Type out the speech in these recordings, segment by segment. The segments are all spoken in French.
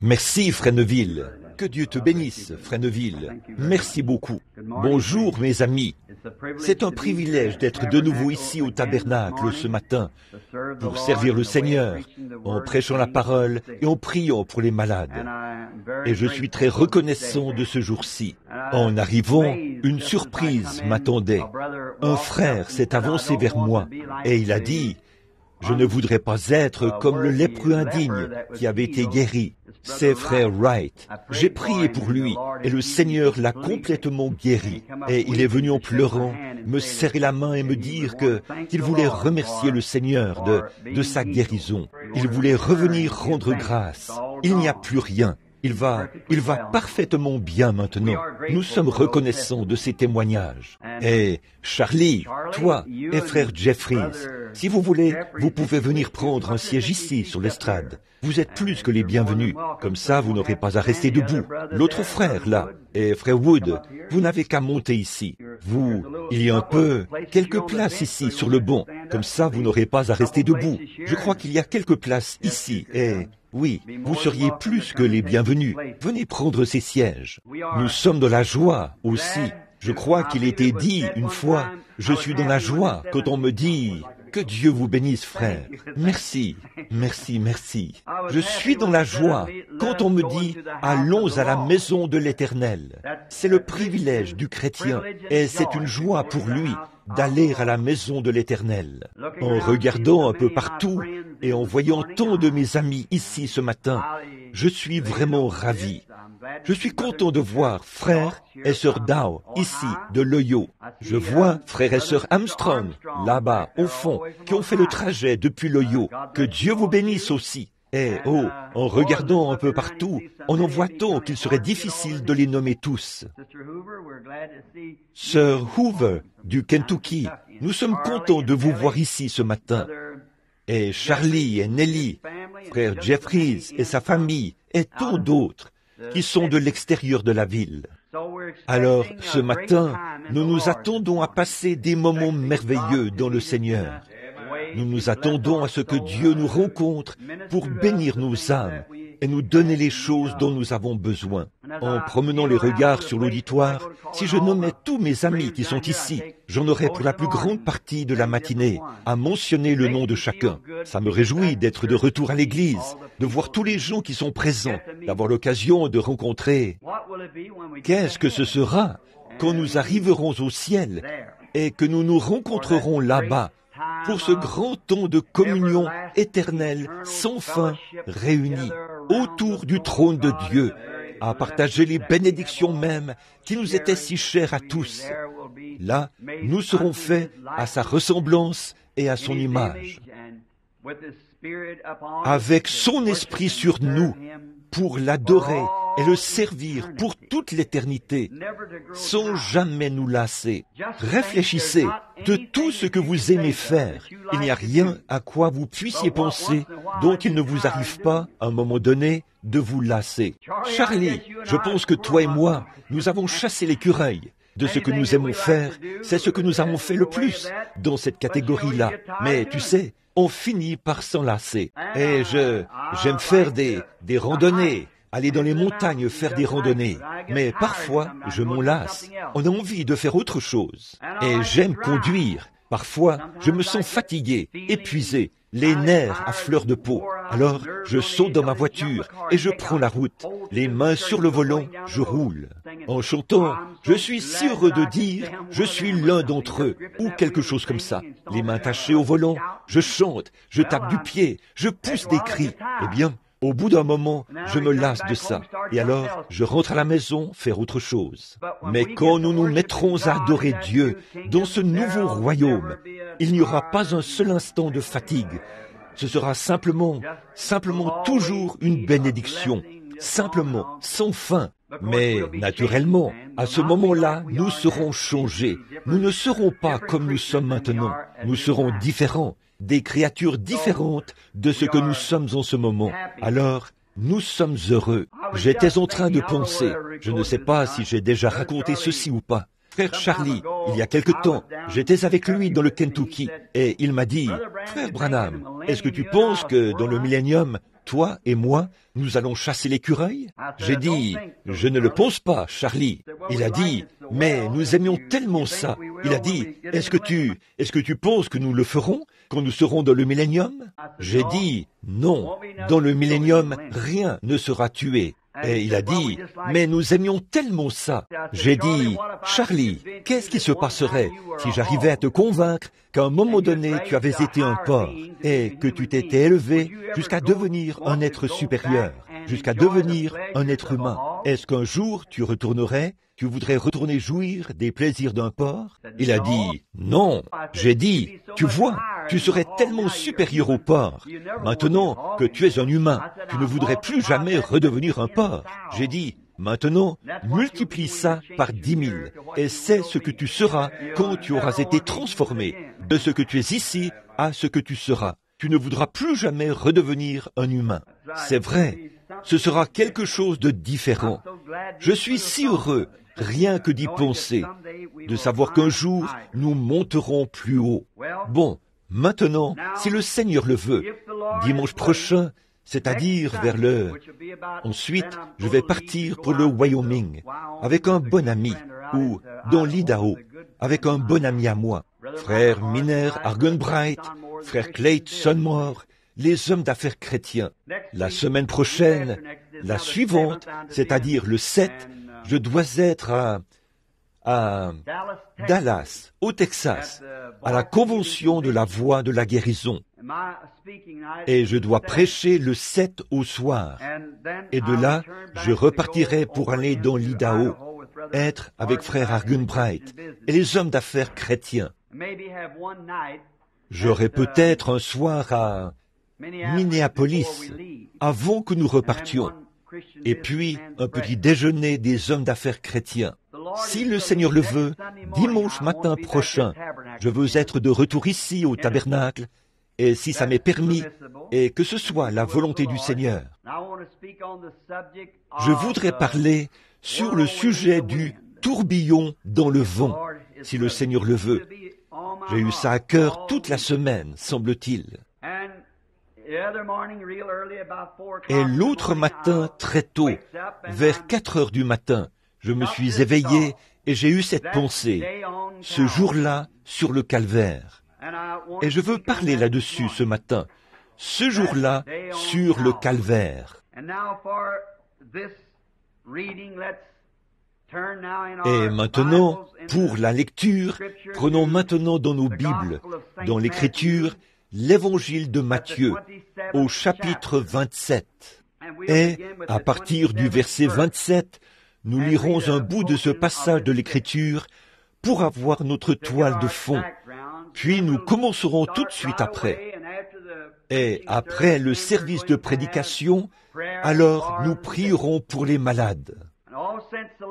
Merci, Fresneville. Que Dieu te bénisse, Fresneville. Merci beaucoup. Bonjour, mes amis. C'est un privilège d'être de nouveau ici au tabernacle ce matin pour servir le Seigneur en prêchant la parole et en priant pour les malades. Et je suis très reconnaissant de ce jour-ci. En arrivant, une surprise m'attendait. Un frère s'est avancé vers moi et il a dit: « Je ne voudrais pas être comme le lépreux indigne qui avait été guéri. C'est frère Wright. J'ai prié pour lui et le Seigneur l'a complètement guéri. Et il est venu en pleurant, me serrer la main et me dire qu'il voulait remercier le Seigneur de sa guérison. Il voulait revenir rendre grâce. Il n'y a plus rien. Il va parfaitement bien maintenant. Nous sommes reconnaissants de ces témoignages. Et Charlie, toi et frère Jeffries, si vous voulez, vous pouvez venir prendre un siège ici sur l'estrade. Vous êtes plus que les bienvenus. Comme ça, vous n'aurez pas à rester debout. L'autre frère, là, et frère Wood, vous n'avez qu'à monter ici. Il y a quelques places ici sur le banc. Comme ça, vous n'aurez pas à rester debout. Je crois qu'il y a quelques places ici et... Oui, vous seriez plus que les bienvenus. Venez prendre ces sièges. Nous sommes dans la joie aussi. Je crois qu'il était dit une fois, je suis dans la joie quand on me dit, que Dieu vous bénisse, frère. Merci, merci, merci. Je suis dans la joie quand on me dit, allons à la maison de l'Éternel. C'est le privilège du chrétien et c'est une joie pour lui d'aller à la maison de l'Éternel. En regardant un peu partout et en voyant tant de mes amis ici ce matin, je suis vraiment ravi. Je suis content de voir frère et sœur Dow ici de l'Ohio. Je vois frère et sœur Armstrong là-bas au fond qui ont fait le trajet depuis l'Ohio. Que Dieu vous bénisse aussi. Et en regardant un peu partout, on en voit tant qu'il serait difficile de les nommer tous. Sœur Hoover du Kentucky, nous sommes contents de vous voir ici ce matin. Et Charlie et Nellie, frère Jeffries et sa famille, et tant d'autres qui sont de l'extérieur de la ville. Alors, ce matin, nous nous attendons à passer des moments merveilleux dans le Seigneur. Nous nous attendons à ce que Dieu nous rencontre pour bénir nos âmes et nous donner les choses dont nous avons besoin. En promenant les regards sur l'auditoire, si je nommais tous mes amis qui sont ici, j'en aurais pour la plus grande partie de la matinée à mentionner le nom de chacun. Ça me réjouit d'être de retour à l'église, de voir tous les gens qui sont présents, d'avoir l'occasion de rencontrer. Qu'est-ce que ce sera quand nous arriverons au ciel et que nous nous rencontrerons là-bas pour ce grand temps de communion éternelle sans fin réunis autour du trône de Dieu, à partager les bénédictions mêmes qui nous étaient si chères à tous. Là, nous serons faits à sa ressemblance et à son image, avec son esprit sur nous, pour l'adorer et le servir pour toute l'éternité, sans jamais nous lasser. Réfléchissez de tout ce que vous aimez faire. Il n'y a rien à quoi vous puissiez penser dont il ne vous arrive pas, à un moment donné, de vous lasser. Charlie, je pense que toi et moi, nous avons chassé l'écureuil. De ce que nous aimons faire, c'est ce que nous avons fait le plus dans cette catégorie-là. Mais tu sais, on finit par s'en lasser. Et j'aime faire des randonnées, aller dans les montagnes faire des randonnées. Mais parfois, je m'en lasse. On a envie de faire autre chose. Et j'aime conduire. Parfois, je me sens fatigué, épuisé, les nerfs à fleur de peau. Alors, je saute dans ma voiture et je prends la route. Les mains sur le volant, je roule. En chantant, je suis si heureux de dire, je suis l'un d'entre eux, ou quelque chose comme ça. Les mains attachées au volant, je chante, je tape du pied, je pousse des cris. Eh bien, au bout d'un moment, je me lasse de ça. Et alors, je rentre à la maison faire autre chose. Mais quand nous nous mettrons à adorer Dieu dans ce nouveau royaume, il n'y aura pas un seul instant de fatigue. Ce sera simplement toujours une bénédiction. Simplement, sans fin. Mais, naturellement, à ce moment-là, nous serons changés. Nous ne serons pas comme nous sommes maintenant. Nous serons différents. Des créatures différentes de ce que nous sommes en ce moment. Alors, nous sommes heureux. J'étais en train de penser, je ne sais pas si j'ai déjà raconté ceci ou pas. Frère Charlie, il y a quelque temps, j'étais avec lui dans le Kentucky et il m'a dit, « Frère Branham, est-ce que tu penses que dans le millénium, toi et moi, nous allons chasser l'écureuil? J'ai dit, je ne le pense pas, Charlie. Il a dit, mais nous aimions tellement ça. Il a dit, est-ce que tu penses que nous le ferons quand nous serons dans le millénium? J'ai dit, non, dans le millénium, rien ne sera tué. Et il a dit, mais nous aimions tellement ça. J'ai dit, Charlie, qu'est-ce qui se passerait si j'arrivais à te convaincre qu'à un moment donné tu avais été un porc et que tu t'étais élevé jusqu'à devenir un être supérieur, jusqu'à devenir un être humain? Est-ce qu'un jour tu retournerais, tu voudrais retourner jouir des plaisirs d'un porc? Il a dit, non. J'ai dit, tu vois, tu serais tellement supérieur au porc. Maintenant que tu es un humain, tu ne voudrais plus jamais redevenir un porc. J'ai dit, maintenant, multiplie ça par 10 000, et c'est ce que tu seras quand tu auras été transformé de ce que tu es ici à ce que tu seras. Tu ne voudras plus jamais redevenir un humain. C'est vrai, ce sera quelque chose de différent. Je suis si heureux, rien que d'y penser, de savoir qu'un jour, nous monterons plus haut. Bon, maintenant, si le Seigneur le veut, dimanche prochain, c'est-à-dire vers Ensuite, je vais partir pour le Wyoming, avec un bon ami, ou dans l'Idaho, avec un bon ami à moi, frère Miner Argenbright, frère Clayton Sonmore, les hommes d'affaires chrétiens. La semaine prochaine, la suivante, c'est-à-dire le 7, je dois être à Dallas, au Texas, à la convention de la voix de la guérison. Et je dois prêcher le 7 au soir. Et de là, je repartirai pour aller dans l'Idaho, être avec frère Argenbright et les hommes d'affaires chrétiens. J'aurai peut-être un soir à Minneapolis, avant que nous repartions. Et puis, un petit déjeuner des hommes d'affaires chrétiens. Si le Seigneur le veut, dimanche matin prochain, je veux être de retour ici au tabernacle, et si ça m'est permis, et que ce soit la volonté du Seigneur. Je voudrais parler sur le sujet du tourbillon dans le vent, si le Seigneur le veut. J'ai eu ça à cœur toute la semaine, semble-t-il. Et l'autre matin, très tôt, vers 4 heures du matin, je me suis éveillé et j'ai eu cette pensée, ce jour-là, sur le calvaire. Et je veux parler là-dessus ce matin, ce jour-là, sur le calvaire. Et maintenant, pour la lecture, prenons maintenant dans nos Bibles, dans l'Écriture, l'Évangile de Matthieu, au chapitre 27. Et, à partir du verset 27, nous lirons un bout de ce passage de l'Écriture pour avoir notre toile de fond. Puis nous commencerons tout de suite après. Et après le service de prédication, alors nous prierons pour les malades.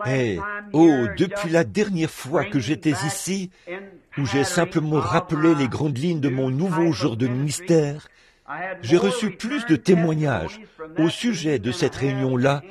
Et, depuis la dernière fois que j'étais ici, où j'ai simplement rappelé les grandes lignes de mon nouveau genre de ministère, j'ai reçu plus de témoignages au sujet de cette réunion-là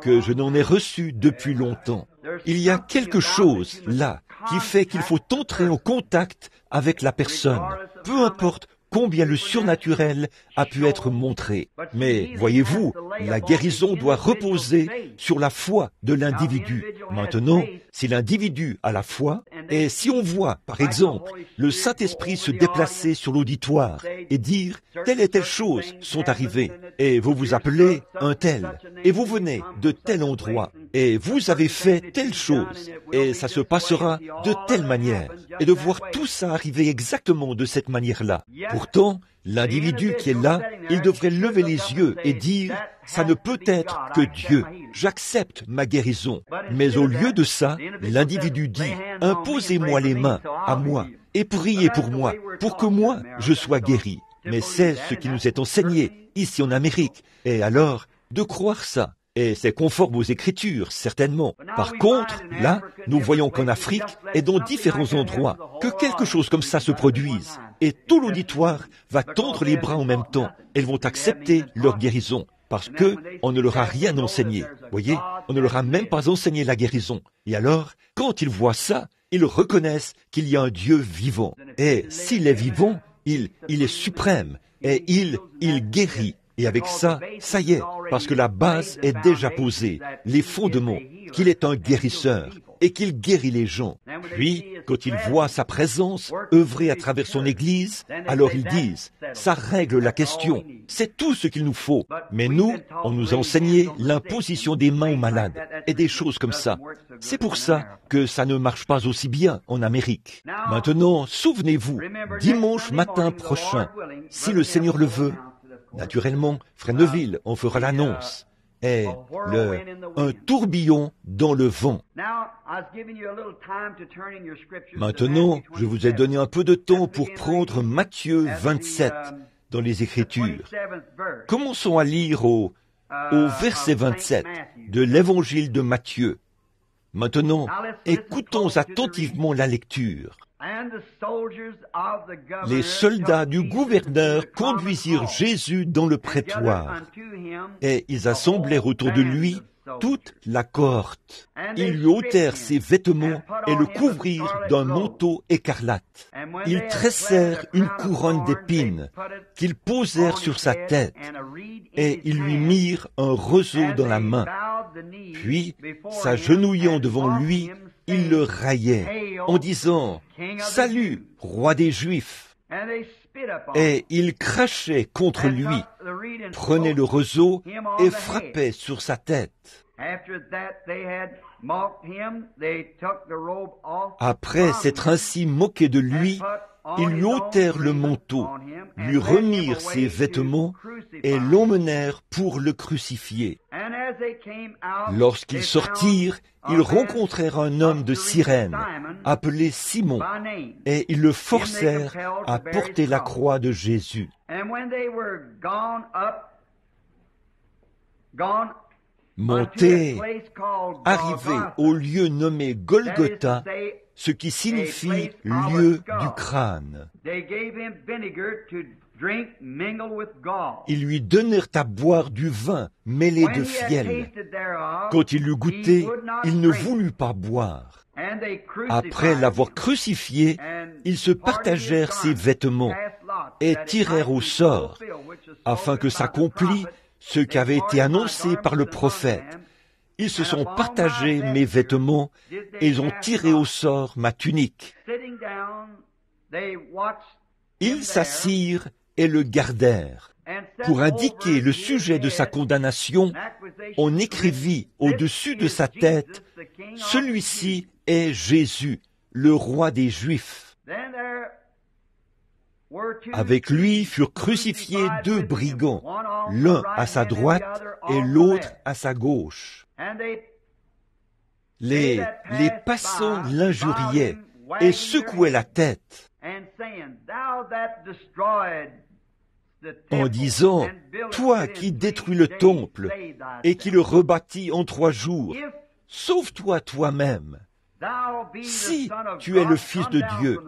que je n'en ai reçu depuis longtemps. Il y a quelque chose là qui fait qu'il faut entrer en contact avec la personne, peu importe combien le surnaturel a pu être montré. Mais, voyez-vous, la guérison doit reposer sur la foi de l'individu. Maintenant, si l'individu a la foi, et si on voit, par exemple, le Saint-Esprit se déplacer sur l'auditoire et dire « telle et telle chose sont arrivées », et vous vous appelez un tel, et vous venez de tel endroit, et vous avez fait telle chose, et ça se passera de telle manière, et de voir tout ça arriver exactement de cette manière-là. Pourtant, l'individu qui est là, il devrait lever les yeux et dire « ça ne peut être que Dieu, j'accepte ma guérison ». Mais au lieu de ça, l'individu dit « imposez-moi les mains à moi et priez pour moi, pour que moi je sois guéri ». Mais c'est ce qui nous est enseigné ici en Amérique. Et alors, de croire ça, et c'est conforme aux Écritures, certainement. Par contre, là, nous voyons qu'en Afrique et dans différents endroits, que quelque chose comme ça se produise. Et tout l'auditoire va tendre les bras en même temps. Elles vont accepter leur guérison. Parce que on ne leur a rien enseigné. Voyez, on ne leur a même pas enseigné la guérison. Et alors, quand ils voient ça, ils reconnaissent qu'il y a un Dieu vivant. Et s'il est vivant, il est suprême. Et il guérit. Et avec ça y est, parce que la base est déjà posée, les fondements, qu'il est un guérisseur et qu'il guérit les gens. Puis, quand ils voient sa présence œuvrer à travers son Église, alors ils disent, ça règle la question, c'est tout ce qu'il nous faut. Mais nous, on nous a enseigné l'imposition des mains aux malades et des choses comme ça. C'est pour ça que ça ne marche pas aussi bien en Amérique. Maintenant, souvenez-vous, dimanche matin prochain, si le Seigneur le veut, naturellement, Frère Neville en fera l'annonce, est un tourbillon dans le vent. Maintenant, je vous ai donné un peu de temps pour prendre Matthieu 27 dans les Écritures. Commençons à lire au verset 27 de l'Évangile de Matthieu. Maintenant, écoutons attentivement la lecture. Les soldats du gouverneur conduisirent Jésus dans le prétoire, et ils assemblèrent autour de lui toute la cohorte. Ils lui ôtèrent ses vêtements et le couvrirent d'un manteau écarlate. Ils tressèrent une couronne d'épines qu'ils posèrent sur sa tête, et ils lui mirent un roseau dans la main. Puis, s'agenouillant devant lui, ils le raillaient en disant « Salut, roi des Juifs !» Et ils crachaient contre lui, prenaient le roseau et frappaient sur sa tête. Après s'être ainsi moqués de lui, ils lui ôtèrent le manteau, lui remirent ses vêtements et l'emmenèrent pour le crucifier. Lorsqu'ils sortirent, ils rencontrèrent un homme de Cyrène, appelé Simon, et ils le forcèrent à porter la croix de Jésus. Montés, arrivés au lieu nommé Golgotha, ce qui signifie lieu du crâne. Ils lui donnèrent à boire du vin mêlé de fiel. Quand il l'eut goûté, il ne voulut pas boire. Après l'avoir crucifié, ils se partagèrent ses vêtements et tirèrent au sort, afin que s'accomplît ce qui avait été annoncé par le prophète. Ils se sont partagés mes vêtements et ils ont tiré au sort ma tunique. Ils s'assirent et le gardèrent. Pour indiquer le sujet de sa condamnation, on écrivit au-dessus de sa tête, « Celui-ci est Jésus, le roi des Juifs ». Avec lui furent crucifiés 2 brigands, l'un à sa droite et l'autre à sa gauche. Les passants l'injuriaient et secouaient la tête en disant, « Toi qui détruis le temple et qui le rebâtis en 3 jours, sauve-toi toi-même. Si tu es le Fils de Dieu,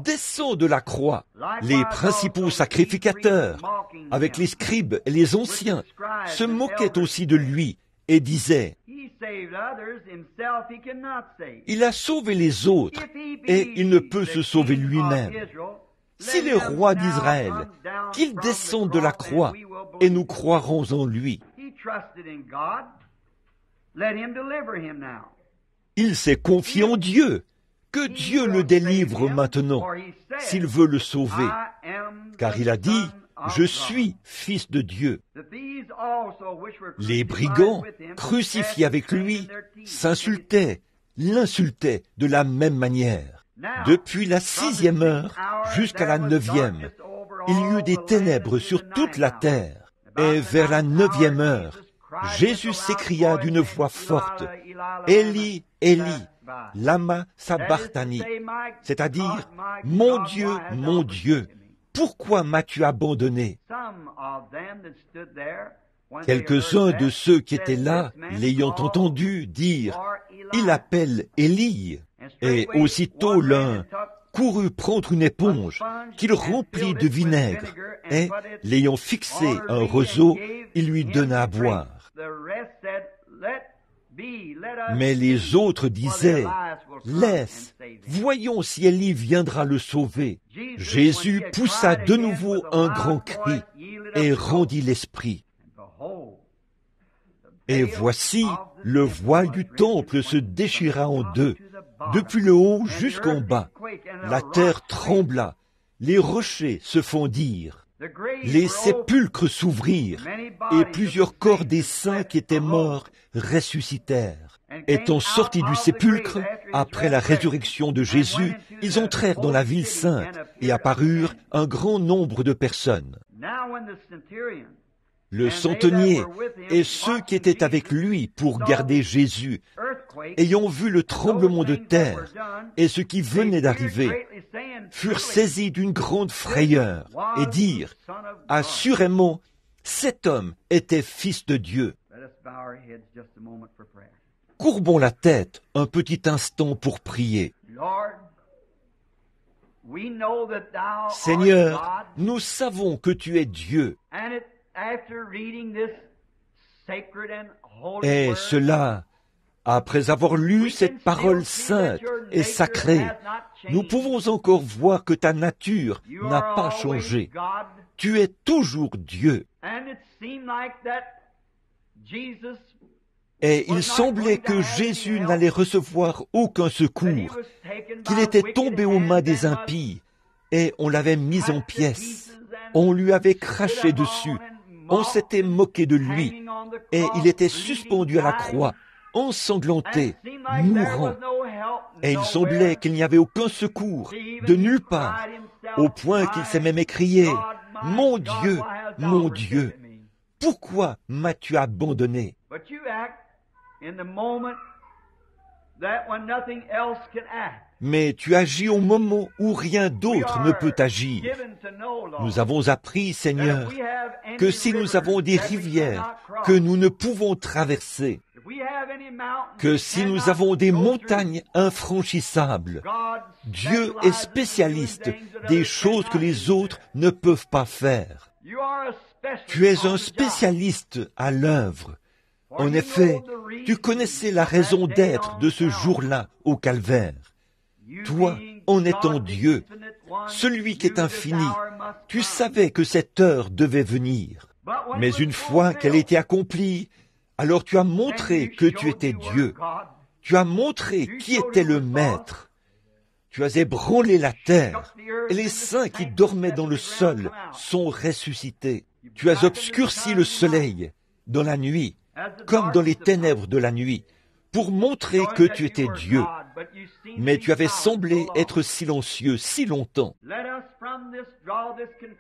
descends de la croix. » Les principaux sacrificateurs, avec les scribes et les anciens, se moquaient aussi de lui et disaient, « Il a sauvé les autres et il ne peut se sauver lui-même. S'il est roi d'Israël, qu'il descende de la croix et nous croirons en lui. » Il s'est confié en Dieu. Que Dieu le délivre maintenant, s'il veut le sauver. Car il a dit, « Je suis fils de Dieu. » Les brigands, crucifiés avec lui, s'insultaient, l'insultaient de la même manière. Depuis la 6e heure jusqu'à la 9e, il y eut des ténèbres sur toute la terre. Et vers la 9e heure, Jésus s'écria d'une voix forte, « Élie, Élie, lama sabachthani », c'est-à-dire, « Mon Dieu, pourquoi m'as-tu abandonné ?» Quelques-uns de ceux qui étaient là, l'ayant entendu, dirent, « Il appelle Élie ». Et aussitôt l'un courut prendre une éponge qu'il remplit de vinaigre, et, l'ayant fixé un roseau, il lui donna à boire. Mais les autres disaient, « Laisse, voyons si Élie viendra le sauver. » Jésus poussa de nouveau un grand cri, et rendit l'esprit. Et voici, le voile du temple se déchira en deux, depuis le haut jusqu'en bas. La terre trembla, les rochers se fondirent, les sépulcres s'ouvrirent, et plusieurs corps des saints qui étaient morts ressuscitèrent. Étant sortis du sépulcre, après la résurrection de Jésus, ils entrèrent dans la ville sainte et apparurent un grand nombre de personnes. Le centenier et ceux qui étaient avec lui pour garder Jésus, ayant vu le tremblement de terre et ce qui venait d'arriver, furent saisis d'une grande frayeur et dirent, « Assurément, cet homme était fils de Dieu. » Courbons la tête un petit instant pour prier. Seigneur, nous savons que tu es Dieu. Et cela, après avoir lu cette parole sainte et sacrée, nous pouvons encore voir que ta nature n'a pas changé. Tu es toujours Dieu. Et il semblait que Jésus n'allait recevoir aucun secours, qu'il était tombé aux mains des impies, et on l'avait mis en pièces. On lui avait craché dessus, on s'était moqué de lui, et il était suspendu à la croix, ensanglanté, mourant. Et il semblait qu'il n'y avait aucun secours, de nulle part, au point qu'il s'est même écrié, « Mon Dieu, pourquoi m'as-tu abandonné ?» Mais tu agis au moment où rien d'autre ne peut agir. Nous avons appris, Seigneur, que si nous avons des rivières que nous ne pouvons traverser, que si nous avons des montagnes infranchissables, Dieu est spécialiste des choses que les autres ne peuvent pas faire. Tu es un spécialiste à l'œuvre. En effet, tu connaissais la raison d'être de ce jour-là au calvaire. Toi, en étant Dieu, celui qui est infini, tu savais que cette heure devait venir. Mais une fois qu'elle était accomplie, alors tu as montré que tu étais Dieu. Tu as montré qui était le Maître. Tu as ébranlé la terre, et les saints qui dormaient dans le sol sont ressuscités. Tu as obscurci le soleil dans la nuit, comme dans les ténèbres de la nuit, pour montrer que tu étais Dieu. Mais tu avais semblé être silencieux si longtemps.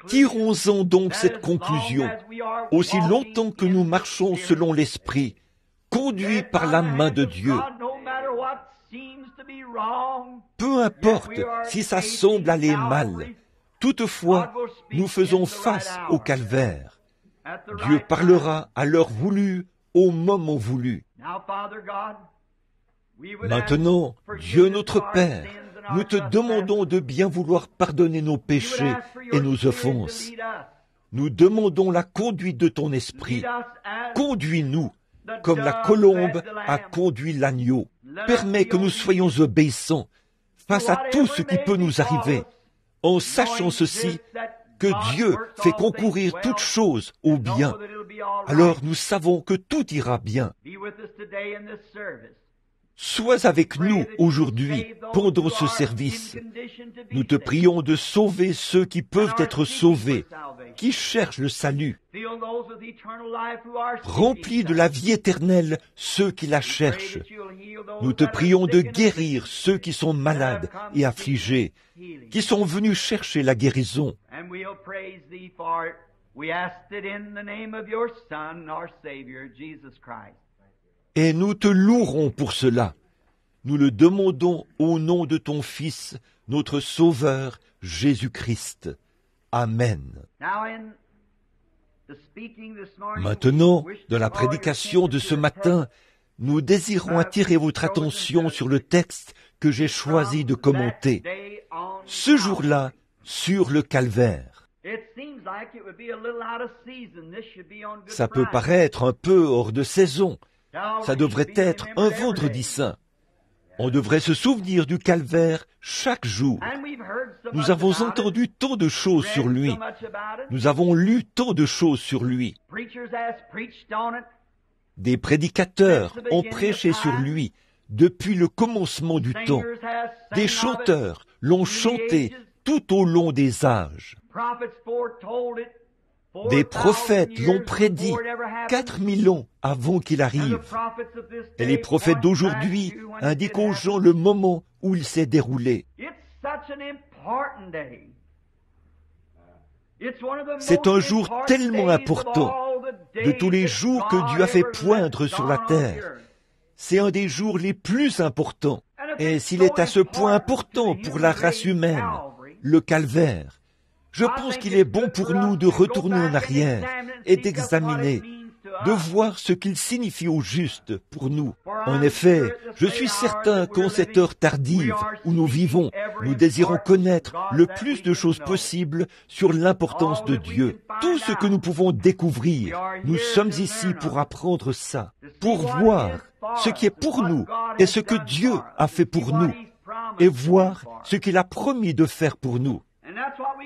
Tirons-en donc cette conclusion. Aussi longtemps que nous marchons selon l'Esprit, conduits par la main de Dieu, peu importe si ça semble aller mal, toutefois, nous faisons face au calvaire. Dieu parlera à l'heure voulue, au moment voulu. Maintenant, Dieu notre Père, nous te demandons de bien vouloir pardonner nos péchés et nos offenses. Nous demandons la conduite de ton esprit. Conduis-nous, comme la colombe a conduit l'agneau. Permets que nous soyons obéissants face à tout ce qui peut nous arriver, en sachant ceci, que Dieu fait concourir toutes choses au bien. Alors nous savons que tout ira bien. Sois avec nous aujourd'hui pendant ce service. Nous te prions de sauver ceux qui peuvent être sauvés, qui cherchent le salut. Remplis de la vie éternelle ceux qui la cherchent. Nous te prions de guérir ceux qui sont malades et affligés, qui sont venus chercher la guérison. Et nous te louerons pour cela. Nous le demandons au nom de ton Fils, notre Sauveur, Jésus-Christ. Amen. Maintenant, dans la prédication de ce matin, nous désirons attirer votre attention sur le texte que j'ai choisi de commenter. Ce jour-là, sur le calvaire. Ça peut paraître un peu hors de saison. Ça devrait être un vendredi saint. On devrait se souvenir du calvaire chaque jour. Nous avons entendu tant de choses sur lui. Nous avons lu tant de choses sur lui. Des prédicateurs ont prêché sur lui depuis le commencement du temps. Des chanteurs l'ont chanté tout au long des âges. Des prophètes l'ont prédit 4000 ans avant qu'il arrive. Et les prophètes d'aujourd'hui indiquent aux gens le moment où il s'est déroulé. C'est un jour tellement important de tous les jours que Dieu a fait poindre sur la terre. C'est un des jours les plus importants. Et s'il est à ce point important pour la race humaine, le calvaire, je pense qu'il est bon pour nous de retourner en arrière et d'examiner, de voir ce qu'il signifie au juste pour nous. En effet, je suis certain qu'en cette heure tardive où nous vivons, nous désirons connaître le plus de choses possibles sur l'importance de Dieu. Tout ce que nous pouvons découvrir, nous sommes ici pour apprendre ça, pour voir ce qui est pour nous et ce que Dieu a fait pour nous, et voir ce qu'il a promis de faire pour nous.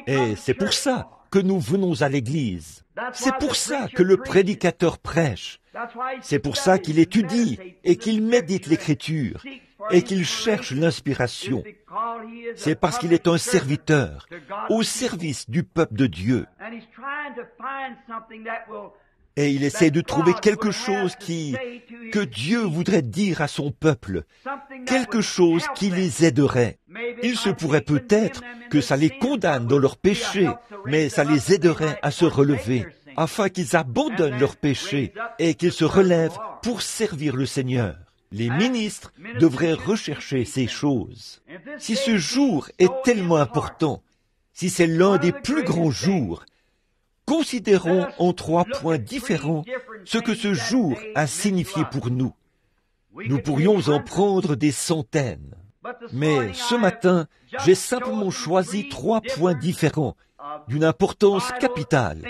Et c'est pour ça que nous venons à l'église. C'est pour ça que le prédicateur prêche. C'est pour ça qu'il étudie et qu'il médite l'écriture et qu'il cherche l'inspiration. C'est parce qu'il est un serviteur au service du peuple de Dieu. Et il essaie de trouver quelque chose que Dieu voudrait dire à son peuple, quelque chose qui les aiderait. Il se pourrait peut-être que ça les condamne dans leurs péchés, mais ça les aiderait à se relever, afin qu'ils abandonnent leurs péchés et qu'ils se relèvent pour servir le Seigneur. Les ministres devraient rechercher ces choses. Si ce jour est tellement important, si c'est l'un des plus grands jours, considérons en 3 points différents ce que ce jour a signifié pour nous. Nous pourrions en prendre des centaines. Mais ce matin, j'ai simplement choisi 3 points différents, d'une importance capitale,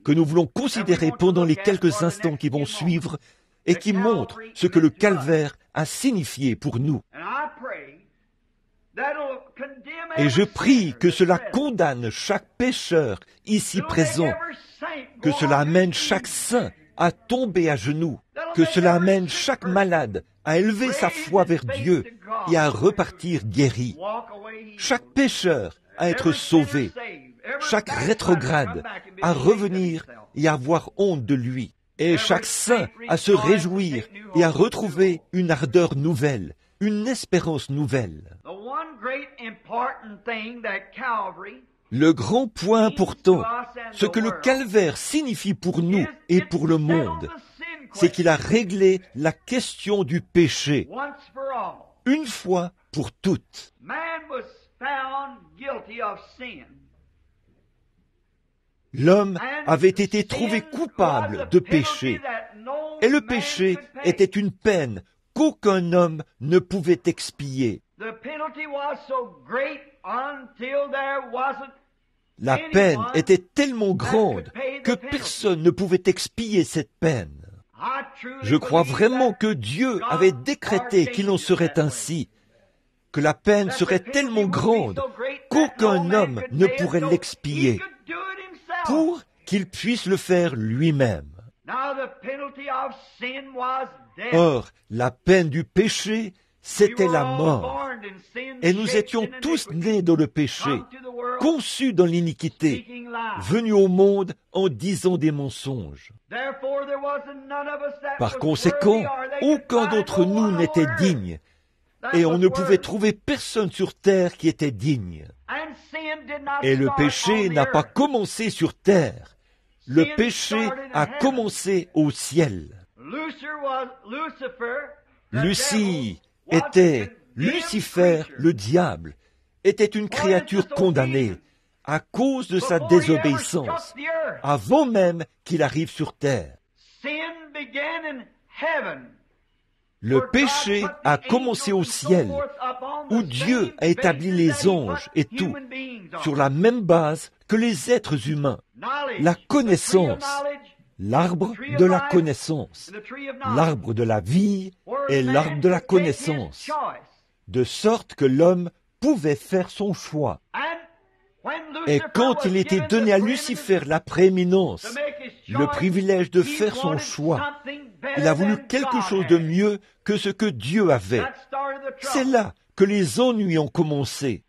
que nous voulons considérer pendant les quelques instants qui vont suivre et qui montrent ce que le calvaire a signifié pour nous. Et je prie que cela condamne chaque pécheur ici présent, que cela amène chaque saint à tomber à genoux, que cela amène chaque malade à élever sa foi vers Dieu et à repartir guéri, chaque pécheur à être sauvé, chaque rétrograde à revenir et à avoir honte de lui, et chaque saint à se réjouir et à retrouver une ardeur nouvelle, une espérance nouvelle. Le grand point important, ce que le calvaire signifie pour nous et pour le monde, c'est qu'il a réglé la question du péché, une fois pour toutes. L'homme avait été trouvé coupable de péché, et le péché était une peine qu'aucun homme ne pouvait expier. La peine était tellement grande que personne ne pouvait expier cette peine. Je crois vraiment que Dieu avait décrété qu'il en serait ainsi, que la peine serait tellement grande qu'aucun homme ne pourrait l'expier, pour qu'il puisse le faire lui-même. Or, la peine du péché, c'était la mort. Et nous étions tous nés dans le péché, conçus dans l'iniquité, venus au monde en disant des mensonges. Par conséquent, aucun d'entre nous n'était digne, et on ne pouvait trouver personne sur terre qui était digne. Et le péché n'a pas commencé sur terre. Le péché a commencé au ciel. Lucie était Lucifer, le diable, était une créature condamnée à cause de sa désobéissance, avant même qu'il arrive sur terre. Le péché a commencé au ciel, où Dieu a établi les anges et tout, sur la même base que les êtres humains. La connaissance, l'arbre de la connaissance, l'arbre de la vie et l'arbre de la connaissance. de sorte que l'homme pouvait faire son choix. Et quand il était donné à Lucifer la prééminence, le privilège de faire son choix, il a voulu quelque chose de mieux que ce que Dieu avait. C'est là que les ennuis ont commencé.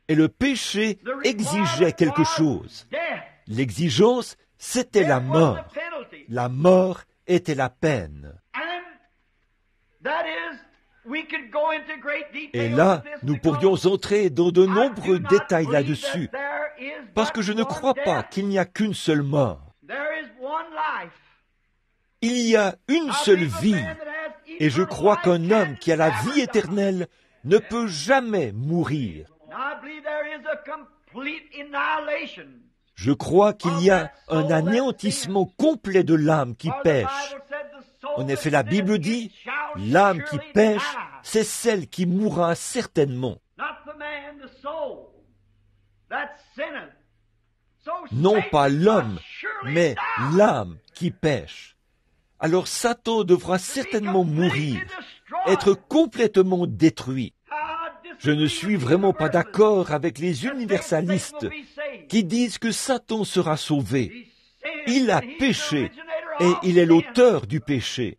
Et le péché exigeait quelque chose. L'exigence, c'était la mort. La mort était la peine. Et là, nous pourrions entrer dans de nombreux détails là-dessus, parce que je ne crois pas qu'il n'y a qu'une seule mort. Il y a une seule vie, et je crois qu'un homme qui a la vie éternelle ne peut jamais mourir. Je crois qu'il y a un anéantissement complet de l'âme qui pêche. En effet, la Bible dit, l'âme qui pêche, c'est celle qui mourra certainement. Non pas l'homme, mais l'âme qui pêche. Alors Satan devra certainement mourir, être complètement détruit. Je ne suis vraiment pas d'accord avec les universalistes qui disent que Satan sera sauvé. Il a péché et il est l'auteur du péché.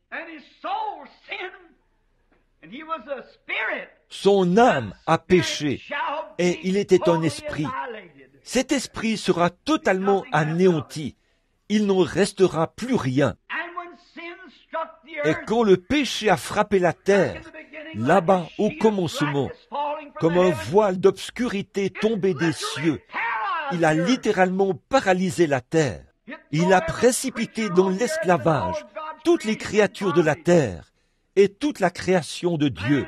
Son âme a péché et il était un esprit. Cet esprit sera totalement anéanti. Il n'en restera plus rien. Et quand le péché a frappé la terre, là-bas au commencement, comme un voile d'obscurité tombé des cieux, il a littéralement paralysé la terre. Il a précipité dans l'esclavage toutes les créatures de la terre et toute la création de Dieu.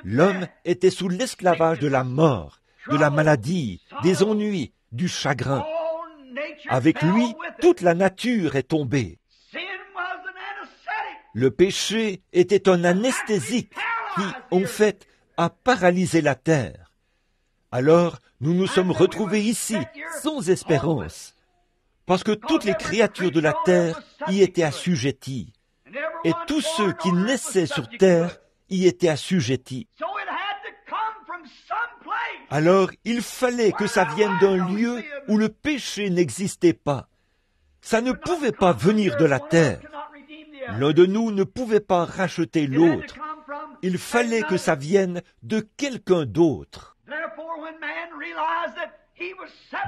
L'homme était sous l'esclavage de la mort, de la maladie, des ennuis, du chagrin. Avec lui, toute la nature est tombée. Le péché était un anesthésique qui, en fait, a paralysé la terre. Alors, nous nous sommes retrouvés ici, sans espérance, parce que toutes les créatures de la terre y étaient assujetties, et tous ceux qui naissaient sur terre y étaient assujettis. Alors, il fallait que ça vienne d'un lieu où le péché n'existait pas. Ça ne pouvait pas venir de la terre. L'un de nous ne pouvait pas racheter l'autre. Il fallait que ça vienne de quelqu'un d'autre.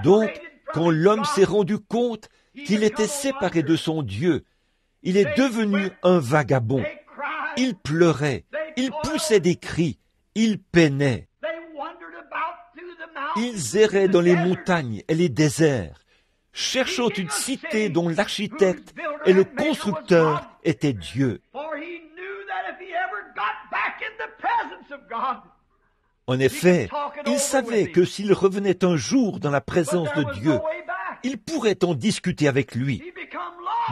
Donc, quand l'homme s'est rendu compte qu'il était séparé de son Dieu, il est devenu un vagabond. Il pleurait, il poussait des cris, il peinait. Ils erraient dans les montagnes et les déserts, cherchant une cité dont l'architecte et le constructeur était Dieu. En effet, il savait que s'il revenait un jour dans la présence de Dieu, il pourrait en discuter avec lui.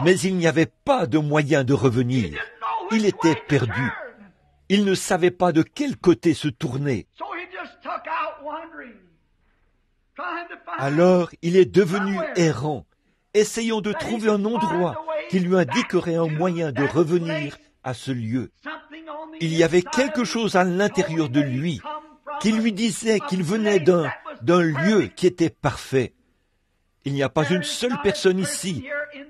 Mais il n'y avait pas de moyen de revenir. Il était perdu. Il ne savait pas de quel côté se tourner. Alors, il est devenu errant, essayant de trouver un endroit qui lui indiquerait un moyen de revenir à ce lieu. Il y avait quelque chose à l'intérieur de lui qui lui disait qu'il venait d'un lieu qui était parfait. Il n'y a pas une seule personne ici,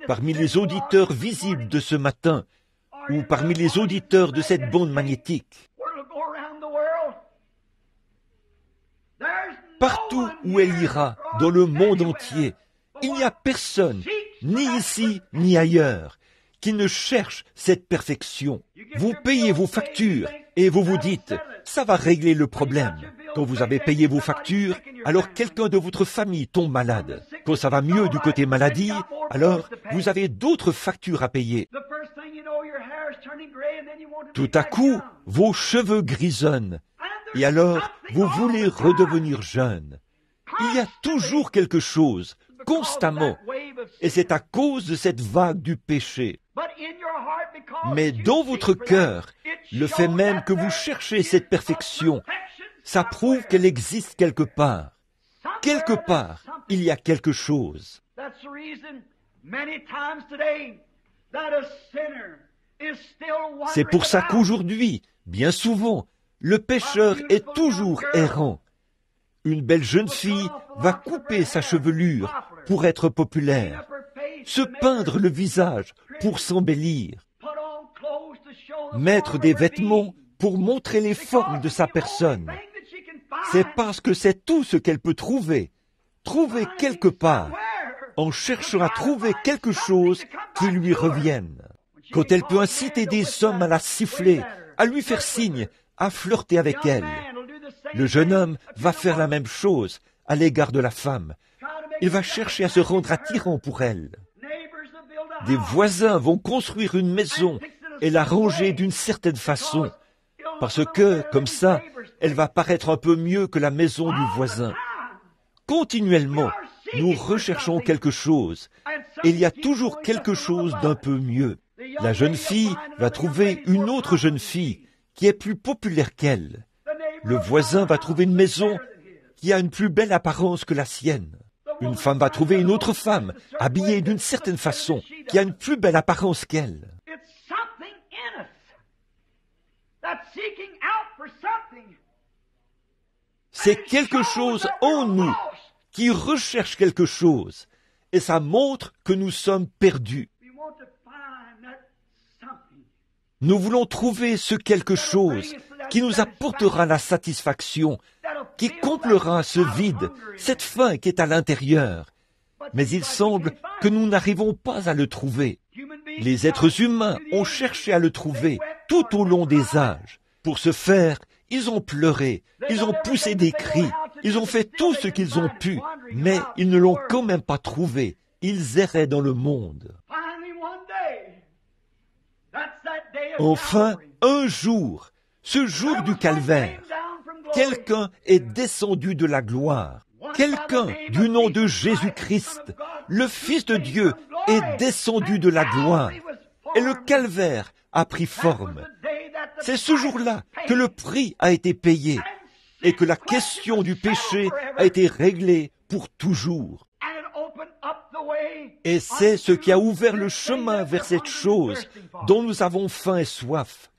parmi les auditeurs visibles de ce matin, ou parmi les auditeurs de cette bande magnétique. Partout où elle ira, dans le monde entier, il n'y a personne, ni ici, ni ailleurs, qui ne cherche cette perfection. Vous payez vos factures et vous vous dites, ça va régler le problème. Quand vous avez payé vos factures, alors quelqu'un de votre famille tombe malade. Quand ça va mieux du côté maladie, alors vous avez d'autres factures à payer. Tout à coup, vos cheveux grisonnent. Et alors, vous voulez redevenir jeune. Il y a toujours quelque chose, constamment. Et c'est à cause de cette vague du péché. Mais dans votre cœur, le fait même que vous cherchez cette perfection, ça prouve qu'elle existe quelque part. Quelque part, il y a quelque chose. C'est pour ça qu'aujourd'hui, bien souvent, le pécheur est toujours errant. Une belle jeune fille va couper sa chevelure pour être populaire, se peindre le visage pour s'embellir, mettre des vêtements pour montrer les formes de sa personne. C'est parce que c'est tout ce qu'elle peut trouver quelque part, en cherchant à trouver quelque chose qui lui revienne. Quand elle peut inciter des hommes à la siffler, à lui faire signe, à flirter avec elle, le jeune homme va faire la même chose à l'égard de la femme. Il va chercher à se rendre attirant pour elle. Des voisins vont construire une maison et la ranger d'une certaine façon, parce que, comme ça, elle va paraître un peu mieux que la maison du voisin. Continuellement, nous recherchons quelque chose, et il y a toujours quelque chose d'un peu mieux. La jeune fille va trouver une autre jeune fille qui est plus populaire qu'elle. Le voisin va trouver une maison qui a une plus belle apparence que la sienne. Une femme va trouver une autre femme, habillée d'une certaine façon, qui a une plus belle apparence qu'elle. C'est quelque chose en nous qui recherche quelque chose, et ça montre que nous sommes perdus. Nous voulons trouver ce quelque chose qui nous apportera la satisfaction, qui comblera ce vide, cette faim qui est à l'intérieur. Mais il semble que nous n'arrivons pas à le trouver. Les êtres humains ont cherché à le trouver tout au long des âges. Pour ce faire, ils ont pleuré, ils ont poussé des cris, ils ont fait tout ce qu'ils ont pu, mais ils ne l'ont quand même pas trouvé. Ils erraient dans le monde. Enfin, un jour, ce jour du calvaire, quelqu'un est descendu de la gloire. Quelqu'un du nom de Jésus-Christ, le Fils de Dieu, est descendu de la gloire. Et le calvaire a pris forme. C'est ce jour-là que le prix a été payé et que la question du péché a été réglée pour toujours. Et c'est ce qui a ouvert le chemin vers cette chose dont nous avons faim et soif.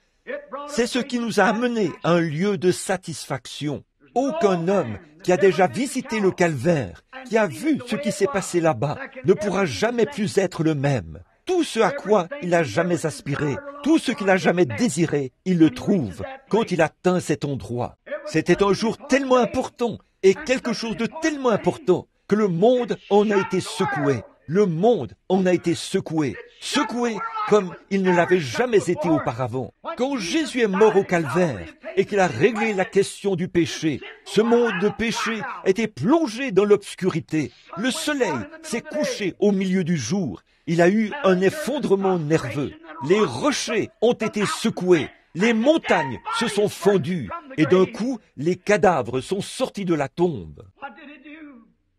C'est ce qui nous a amenés à un lieu de satisfaction. Aucun homme qui a déjà visité le calvaire, qui a vu ce qui s'est passé là-bas, ne pourra jamais plus être le même. Tout ce à quoi il a jamais aspiré, tout ce qu'il a jamais désiré, il le trouve quand il atteint cet endroit. C'était un jour tellement important et quelque chose de tellement important que le monde en a été secoué. Le monde en a été secoué, secoué comme il ne l'avait jamais été auparavant. Quand Jésus est mort au calvaire et qu'il a réglé la question du péché, ce monde de péché était plongé dans l'obscurité. Le soleil s'est couché au milieu du jour. Il a eu un effondrement nerveux. Les rochers ont été secoués. Les montagnes se sont fendues. Et d'un coup, les cadavres sont sortis de la tombe.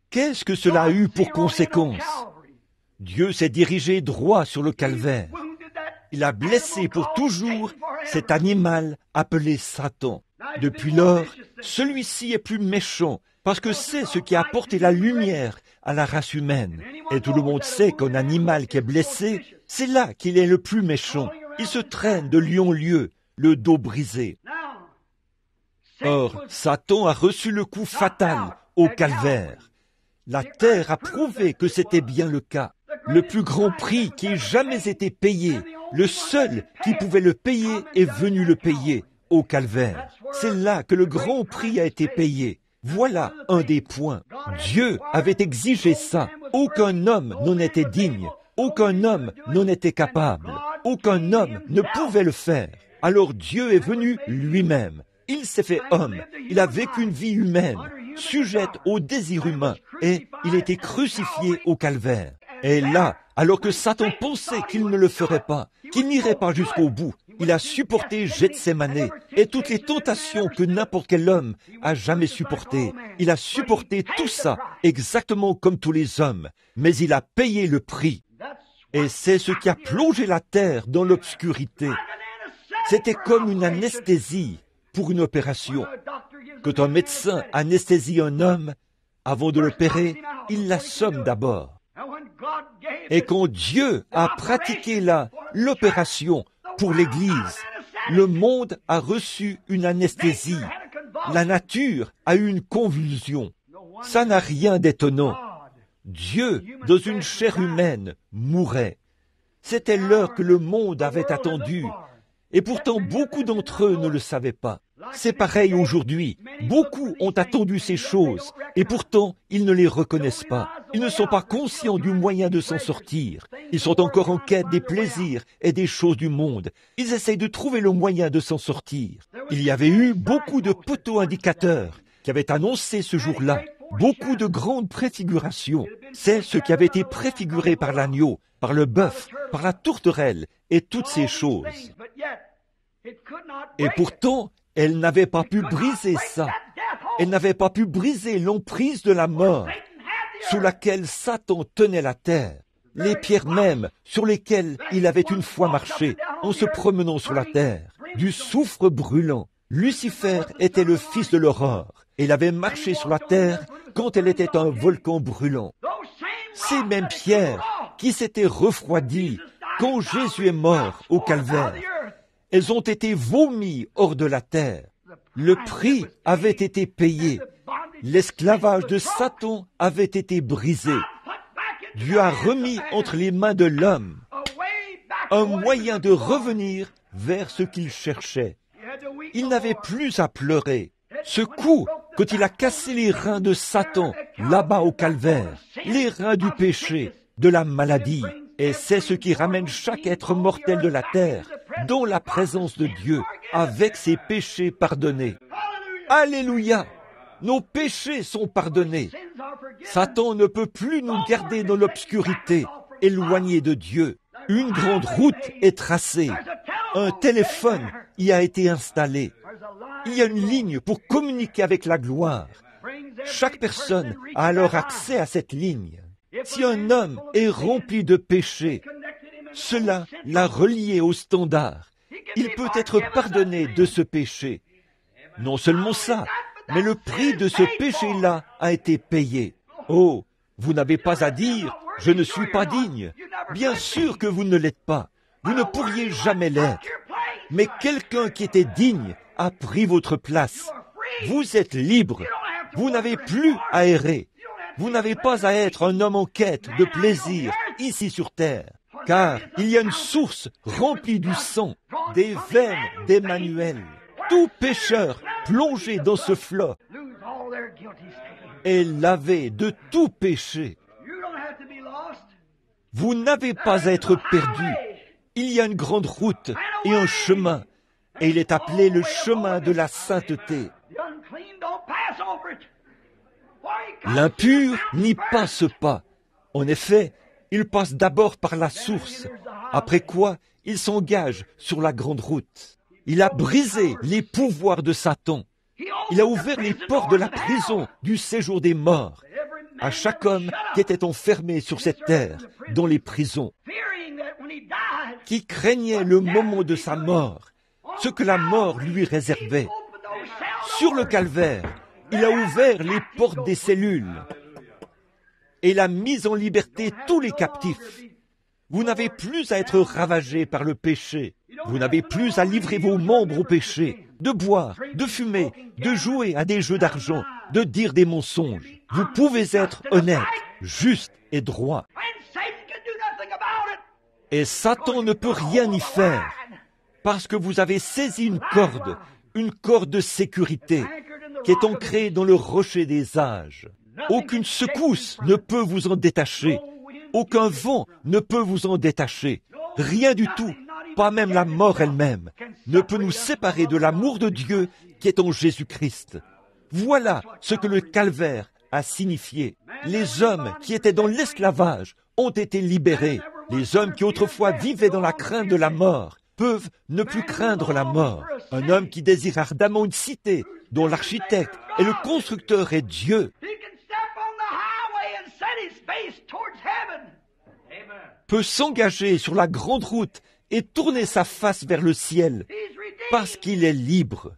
Qu'est-ce que cela a eu pour conséquence? Dieu s'est dirigé droit sur le calvaire. Il a blessé pour toujours cet animal appelé Satan. Depuis lors, celui-ci est plus méchant parce que c'est ce qui a apporté la lumière à la race humaine. Et tout le monde sait qu'un animal qui est blessé, c'est là qu'il est le plus méchant. Il se traîne de lieu en lieu, le dos brisé. Or, Satan a reçu le coup fatal au calvaire. La terre a prouvé que c'était bien le cas. Le plus grand prix qui ait jamais été payé, le seul qui pouvait le payer est venu le payer au calvaire. C'est là que le grand prix a été payé. Voilà un des points. Dieu avait exigé ça. Aucun homme n'en était digne. Aucun homme n'en était capable. Aucun homme ne pouvait le faire. Alors Dieu est venu lui-même. Il s'est fait homme. Il a vécu une vie humaine, sujette au désir humain, et il a été crucifié au calvaire. Et là, alors que Satan pensait qu'il ne le ferait pas, qu'il n'irait pas jusqu'au bout, il a supporté Gethsémané et toutes les tentations que n'importe quel homme a jamais supportées. Il a supporté tout ça, exactement comme tous les hommes, mais il a payé le prix. Et c'est ce qui a plongé la terre dans l'obscurité. C'était comme une anesthésie pour une opération. Quand un médecin anesthésie un homme, avant de l'opérer, il l'assomme d'abord. Et quand Dieu a pratiqué là l'opération, pour l'Église. Le monde a reçu une anesthésie. La nature a eu une convulsion. Ça n'a rien d'étonnant. Dieu, dans une chair humaine, mourait. C'était l'heure que le monde avait attendue. Et pourtant, beaucoup d'entre eux ne le savaient pas. C'est pareil aujourd'hui. Beaucoup ont attendu ces choses, et pourtant, ils ne les reconnaissent pas. Ils ne sont pas conscients du moyen de s'en sortir. Ils sont encore en quête des plaisirs et des choses du monde. Ils essayent de trouver le moyen de s'en sortir. Il y avait eu beaucoup de poteaux indicateurs qui avaient annoncé ce jour-là. Beaucoup de grandes préfigurations. C'est ce qui avait été préfiguré par l'agneau, par le bœuf, par la tourterelle et toutes ces choses. Et pourtant, elle n'avait pas pu briser ça. Elle n'avait pas pu briser l'emprise de la mort sous laquelle Satan tenait la terre. Les pierres mêmes sur lesquelles il avait une fois marché en se promenant sur la terre. Du soufre brûlant. Lucifer était le fils de l'aurore. Il avait marché sur la terre quand elle était un volcan brûlant. Ces mêmes pierres qui s'étaient refroidies quand Jésus est mort au calvaire, elles ont été vomies hors de la terre. Le prix avait été payé. L'esclavage de Satan avait été brisé. Dieu a remis entre les mains de l'homme un moyen de revenir vers ce qu'il cherchait. Il n'avait plus à pleurer. Ce coup, quand il a cassé les reins de Satan, là-bas au calvaire, les reins du péché, de la maladie, et c'est ce qui ramène chaque être mortel de la terre dans la présence de Dieu, avec ses péchés pardonnés. Alléluia! Nos péchés sont pardonnés. Satan ne peut plus nous garder dans l'obscurité, éloignés de Dieu. Une grande route est tracée. Un téléphone y a été installé. Il y a une ligne pour communiquer avec la gloire. Chaque personne a alors accès à cette ligne. Si un homme est rempli de péché, cela l'a relié au standard. Il peut être pardonné de ce péché. Non seulement ça, mais le prix de ce péché-là a été payé. Oh, vous n'avez pas à dire « je ne suis pas digne ». Bien sûr que vous ne l'êtes pas. Vous ne pourriez jamais l'être. Mais quelqu'un qui était digne a pris votre place. Vous êtes libre. Vous n'avez plus à errer. Vous n'avez pas à être un homme en quête de plaisir ici sur terre. Car il y a une source remplie du sang, des veines d'Emmanuel. Tout pécheur plongé dans ce flot est lavé de tout péché. Vous n'avez pas à être perdu. Il y a une grande route et un chemin, et il est appelé le chemin de la sainteté. L'impur n'y passe pas. En effet, il passe d'abord par la source, après quoi il s'engage sur la grande route. Il a brisé les pouvoirs de Satan. Il a ouvert les portes de la prison du séjour des morts à chaque homme qui était enfermé sur cette terre, dans les prisons, qui craignait le moment de sa mort, ce que la mort lui réservait. Sur le calvaire, il a ouvert les portes des cellules et il a mis en liberté tous les captifs. Vous n'avez plus à être ravagé par le péché. Vous n'avez plus à livrer vos membres au péché, de boire, de fumer, de jouer à des jeux d'argent, de dire des mensonges. Vous pouvez être honnête, juste et droit. Et Satan ne peut rien y faire, parce que vous avez saisi une corde de sécurité, qui est ancrée dans le rocher des âges. Aucune secousse ne peut vous en détacher. Aucun vent ne peut vous en détacher. Rien du tout, pas même la mort elle-même, ne peut nous séparer de l'amour de Dieu qui est en Jésus-Christ. Voilà ce que le calvaire a signifié. Les hommes qui étaient dans l'esclavage ont été libérés. Les hommes qui autrefois vivaient dans la crainte de la mort peuvent ne plus craindre la mort. Un homme qui désire ardemment une cité dont l'architecte et le constructeur est Dieu peut s'engager sur la grande route et tourner sa face vers le ciel parce qu'il est libre.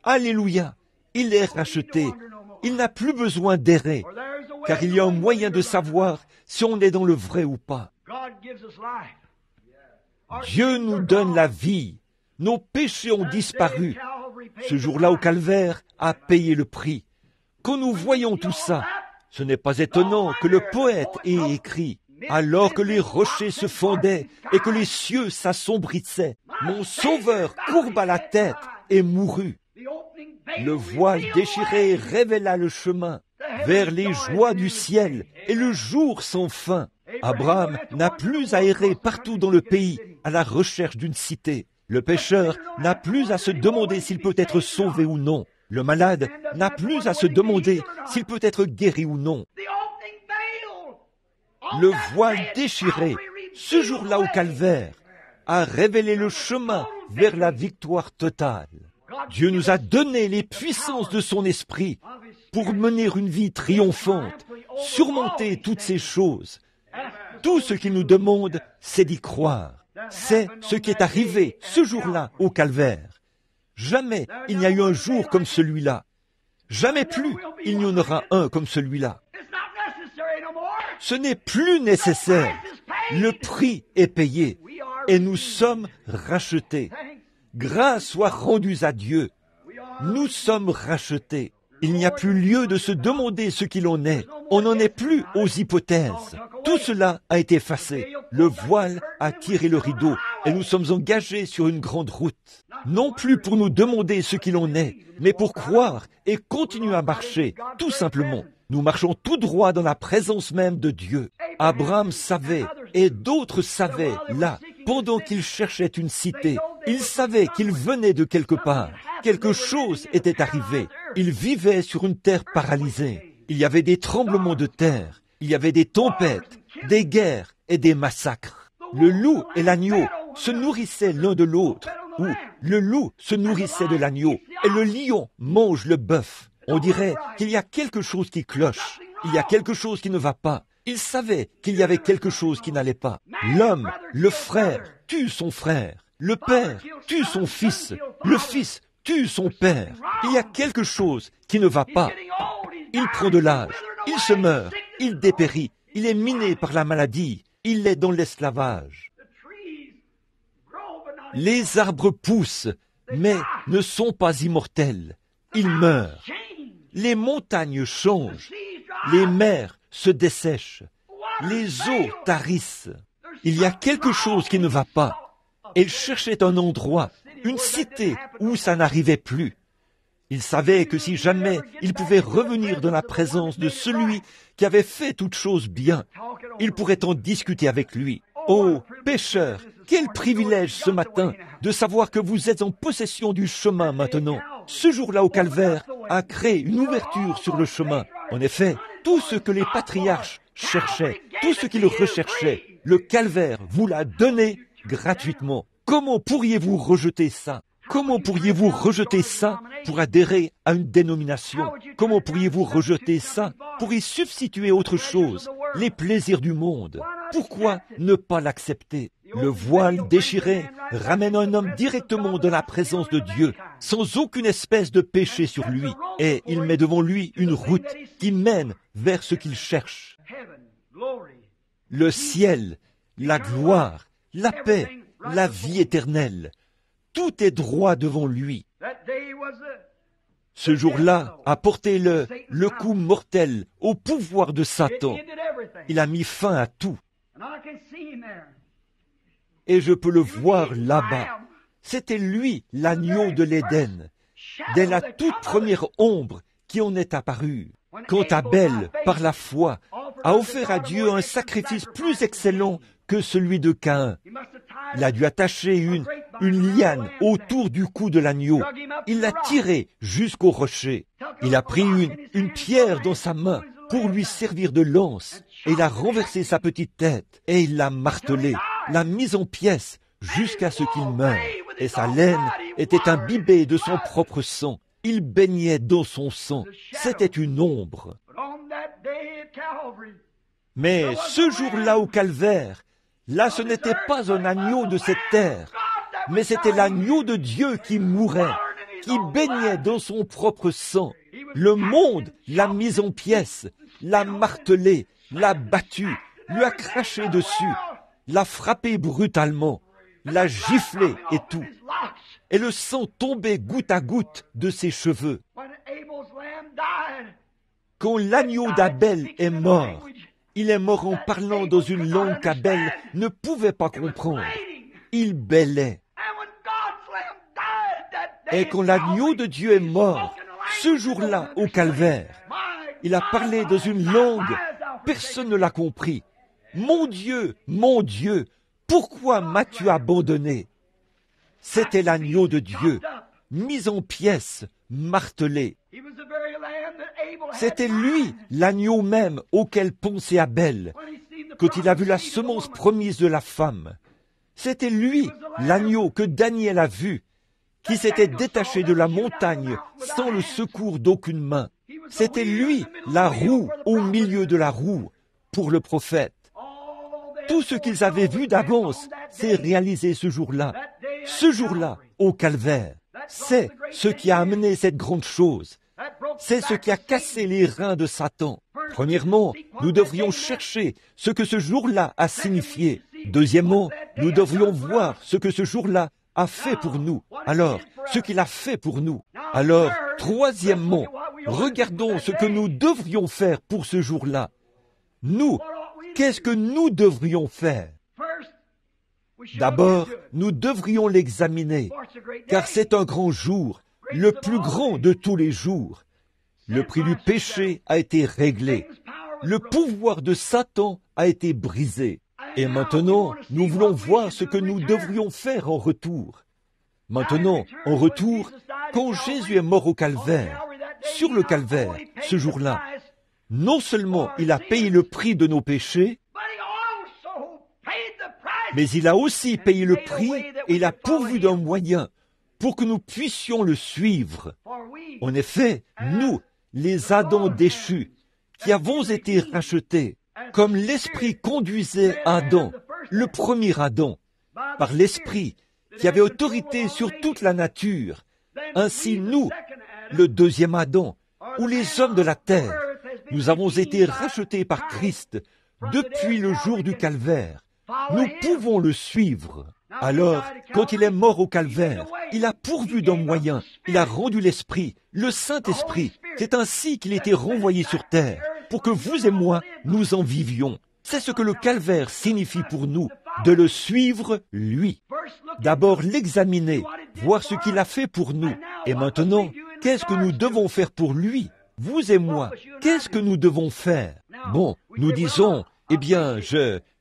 Alléluia! Il est racheté. Il n'a plus besoin d'errer, car il y a un moyen de savoir si on est dans le vrai ou pas. Dieu nous donne la vie. Nos péchés ont disparu. Ce jour-là au calvaire a payé le prix. Quand nous voyons tout ça, ce n'est pas étonnant que le poète ait écrit « Alors que les rochers se fondaient et que les cieux s'assombrissaient, mon Sauveur courba la tête et mourut. Le voile déchiré révéla le chemin vers les joies du ciel et le jour sans fin. Abraham n'a plus à errer partout dans le pays à la recherche d'une cité. Le pécheur n'a plus à se demander s'il peut être sauvé ou non. Le malade n'a plus à se demander s'il peut être guéri ou non. Le voile déchiré, ce jour-là au calvaire, a révélé le chemin vers la victoire totale. Dieu nous a donné les puissances de son esprit pour mener une vie triomphante, surmonter toutes ces choses. Tout ce qu'il nous demande, c'est d'y croire. C'est ce qui est arrivé ce jour-là au calvaire. Jamais il n'y a eu un jour comme celui-là. Jamais plus il n'y en aura un comme celui-là. Ce n'est plus nécessaire. Le prix est payé et nous sommes rachetés. Grâce soit rendue à Dieu. Nous sommes rachetés. Il n'y a plus lieu de se demander ce qu'il en est. On n'en est plus aux hypothèses. Tout cela a été effacé. Le voile a tiré le rideau et nous sommes engagés sur une grande route. Non plus pour nous demander ce qu'il en est, mais pour croire et continuer à marcher, tout simplement. Nous marchons tout droit dans la présence même de Dieu. Abraham savait, et d'autres savaient, là, pendant qu'ils cherchaient une cité. Ils savaient qu'ils venaient de quelque part. Quelque chose était arrivé. Ils vivaient sur une terre paralysée. Il y avait des tremblements de terre. Il y avait des tempêtes, des guerres et des massacres. Le loup et l'agneau se nourrissaient l'un de l'autre. Ou le loup se nourrissait de l'agneau et le lion mange le bœuf. On dirait qu'il y a quelque chose qui cloche. Il y a quelque chose qui ne va pas. Ils savaient qu'il y avait quelque chose qui n'allait pas. L'homme, le frère, tue son frère. Le père tue son fils. Le fils tue son père. Il y a quelque chose qui ne va pas. Il prend de l'âge. Il se meurt. Il dépérit. Il est miné par la maladie. Il est dans l'esclavage. Les arbres poussent, mais ne sont pas immortels. Ils meurent. Les montagnes changent. Les mers se dessèchent. Les eaux tarissent. Il y a quelque chose qui ne va pas. Ils cherchaient un endroit, une cité où ça n'arrivait plus. Ils savaient que si jamais ils pouvaient revenir dans la présence de celui qui avait fait toutes choses bien, ils pourraient en discuter avec lui. Oh, pécheurs, quel privilège ce matin de savoir que vous êtes en possession du chemin maintenant. Ce jour-là au calvaire a créé une ouverture sur le chemin. En effet, tout ce que les patriarches cherchaient, tout ce qu'ils recherchaient, le calvaire vous l'a donné gratuitement. Comment pourriez-vous rejeter ça? Comment pourriez-vous rejeter ça pour adhérer à une dénomination? Comment pourriez-vous rejeter ça pour y substituer autre chose, les plaisirs du monde? Pourquoi ne pas l'accepter? Le voile déchiré ramène un homme directement dans la présence de Dieu, sans aucune espèce de péché sur lui, et il met devant lui une route qui mène vers ce qu'il cherche. Le ciel, la gloire, la paix, la vie éternelle, tout est droit devant lui. Ce jour-là a porté le coup mortel au pouvoir de Satan. Il a mis fin à tout. Et je peux le voir là-bas. C'était lui, l'agneau de l'Éden, dès la toute première ombre qui en est apparue. Quand Abel, par la foi, a offert à Dieu un sacrifice plus excellent que celui de Caïn. Il a dû attacher une liane autour du cou de l'agneau. Il l'a tiré jusqu'au rocher. Il a pris une pierre dans sa main pour lui servir de lance, et il a renversé sa petite tête, et il l'a martelé, l'a mise en pièces jusqu'à ce qu'il meure. Et sa laine était imbibée de son propre sang. Il baignait dans son sang. C'était une ombre. Mais ce jour-là au calvaire, là ce n'était pas un agneau de cette terre, mais c'était l'agneau de Dieu qui mourait, qui baignait dans son propre sang. Le monde l'a mis en pièces, l'a martelé, l'a battu, lui a craché dessus, l'a frappé brutalement. l'a giflé et tout. Et le sang tombait goutte à goutte de ses cheveux. Quand l'agneau d'Abel est mort, il est mort en parlant dans une langue qu'Abel ne pouvait pas comprendre. Il bêlait. Et quand l'agneau de Dieu est mort, ce jour-là, au calvaire, il a parlé dans une langue, personne ne l'a compris. Mon Dieu, pourquoi m'as-tu abandonné? C'était l'agneau de Dieu, mis en pièces, martelé. C'était lui, l'agneau même, auquel pensait Abel, quand il a vu la semence promise de la femme. C'était lui, l'agneau que Daniel a vu, qui s'était détaché de la montagne sans le secours d'aucune main. C'était lui, la roue au milieu de la roue, pour le prophète. Tout ce qu'ils avaient vu d'avance s'est réalisé ce jour-là, au calvaire. C'est ce qui a amené cette grande chose. C'est ce qui a cassé les reins de Satan. Premièrement, nous devrions chercher ce que ce jour-là a signifié. Deuxièmement, nous devrions voir ce que ce jour-là a fait pour nous. Alors, ce qu'il a fait pour nous. Alors, troisièmement, regardons ce que nous devrions faire pour ce jour-là. Nous, qu'est-ce que nous devrions faire? D'abord, nous devrions l'examiner, car c'est un grand jour, le plus grand de tous les jours. Le prix du péché a été réglé. Le pouvoir de Satan a été brisé. Et maintenant, nous voulons voir ce que nous devrions faire en retour. Maintenant, en retour, quand Jésus est mort au calvaire, sur le calvaire, ce jour-là, non seulement il a payé le prix de nos péchés, mais il a aussi payé le prix et il a pourvu d'un moyen pour que nous puissions le suivre. En effet, nous, les Adams déchus, qui avons été rachetés, comme l'Esprit conduisait Adam, le premier Adam, par l'Esprit qui avait autorité sur toute la nature, ainsi nous, le deuxième Adam, ou les hommes de la terre, nous avons été rachetés par Christ depuis le jour du calvaire. Nous pouvons le suivre. Alors, quand il est mort au calvaire, il a pourvu d'un moyen, il a rendu l'Esprit, le Saint-Esprit. C'est ainsi qu'il était renvoyé sur terre, pour que vous et moi, nous en vivions. C'est ce que le calvaire signifie pour nous, de le suivre, lui. D'abord l'examiner, voir ce qu'il a fait pour nous. Et maintenant, qu'est-ce que nous devons faire pour lui? Vous et moi, qu'est-ce que nous devons faire? Bon, nous disons, eh bien,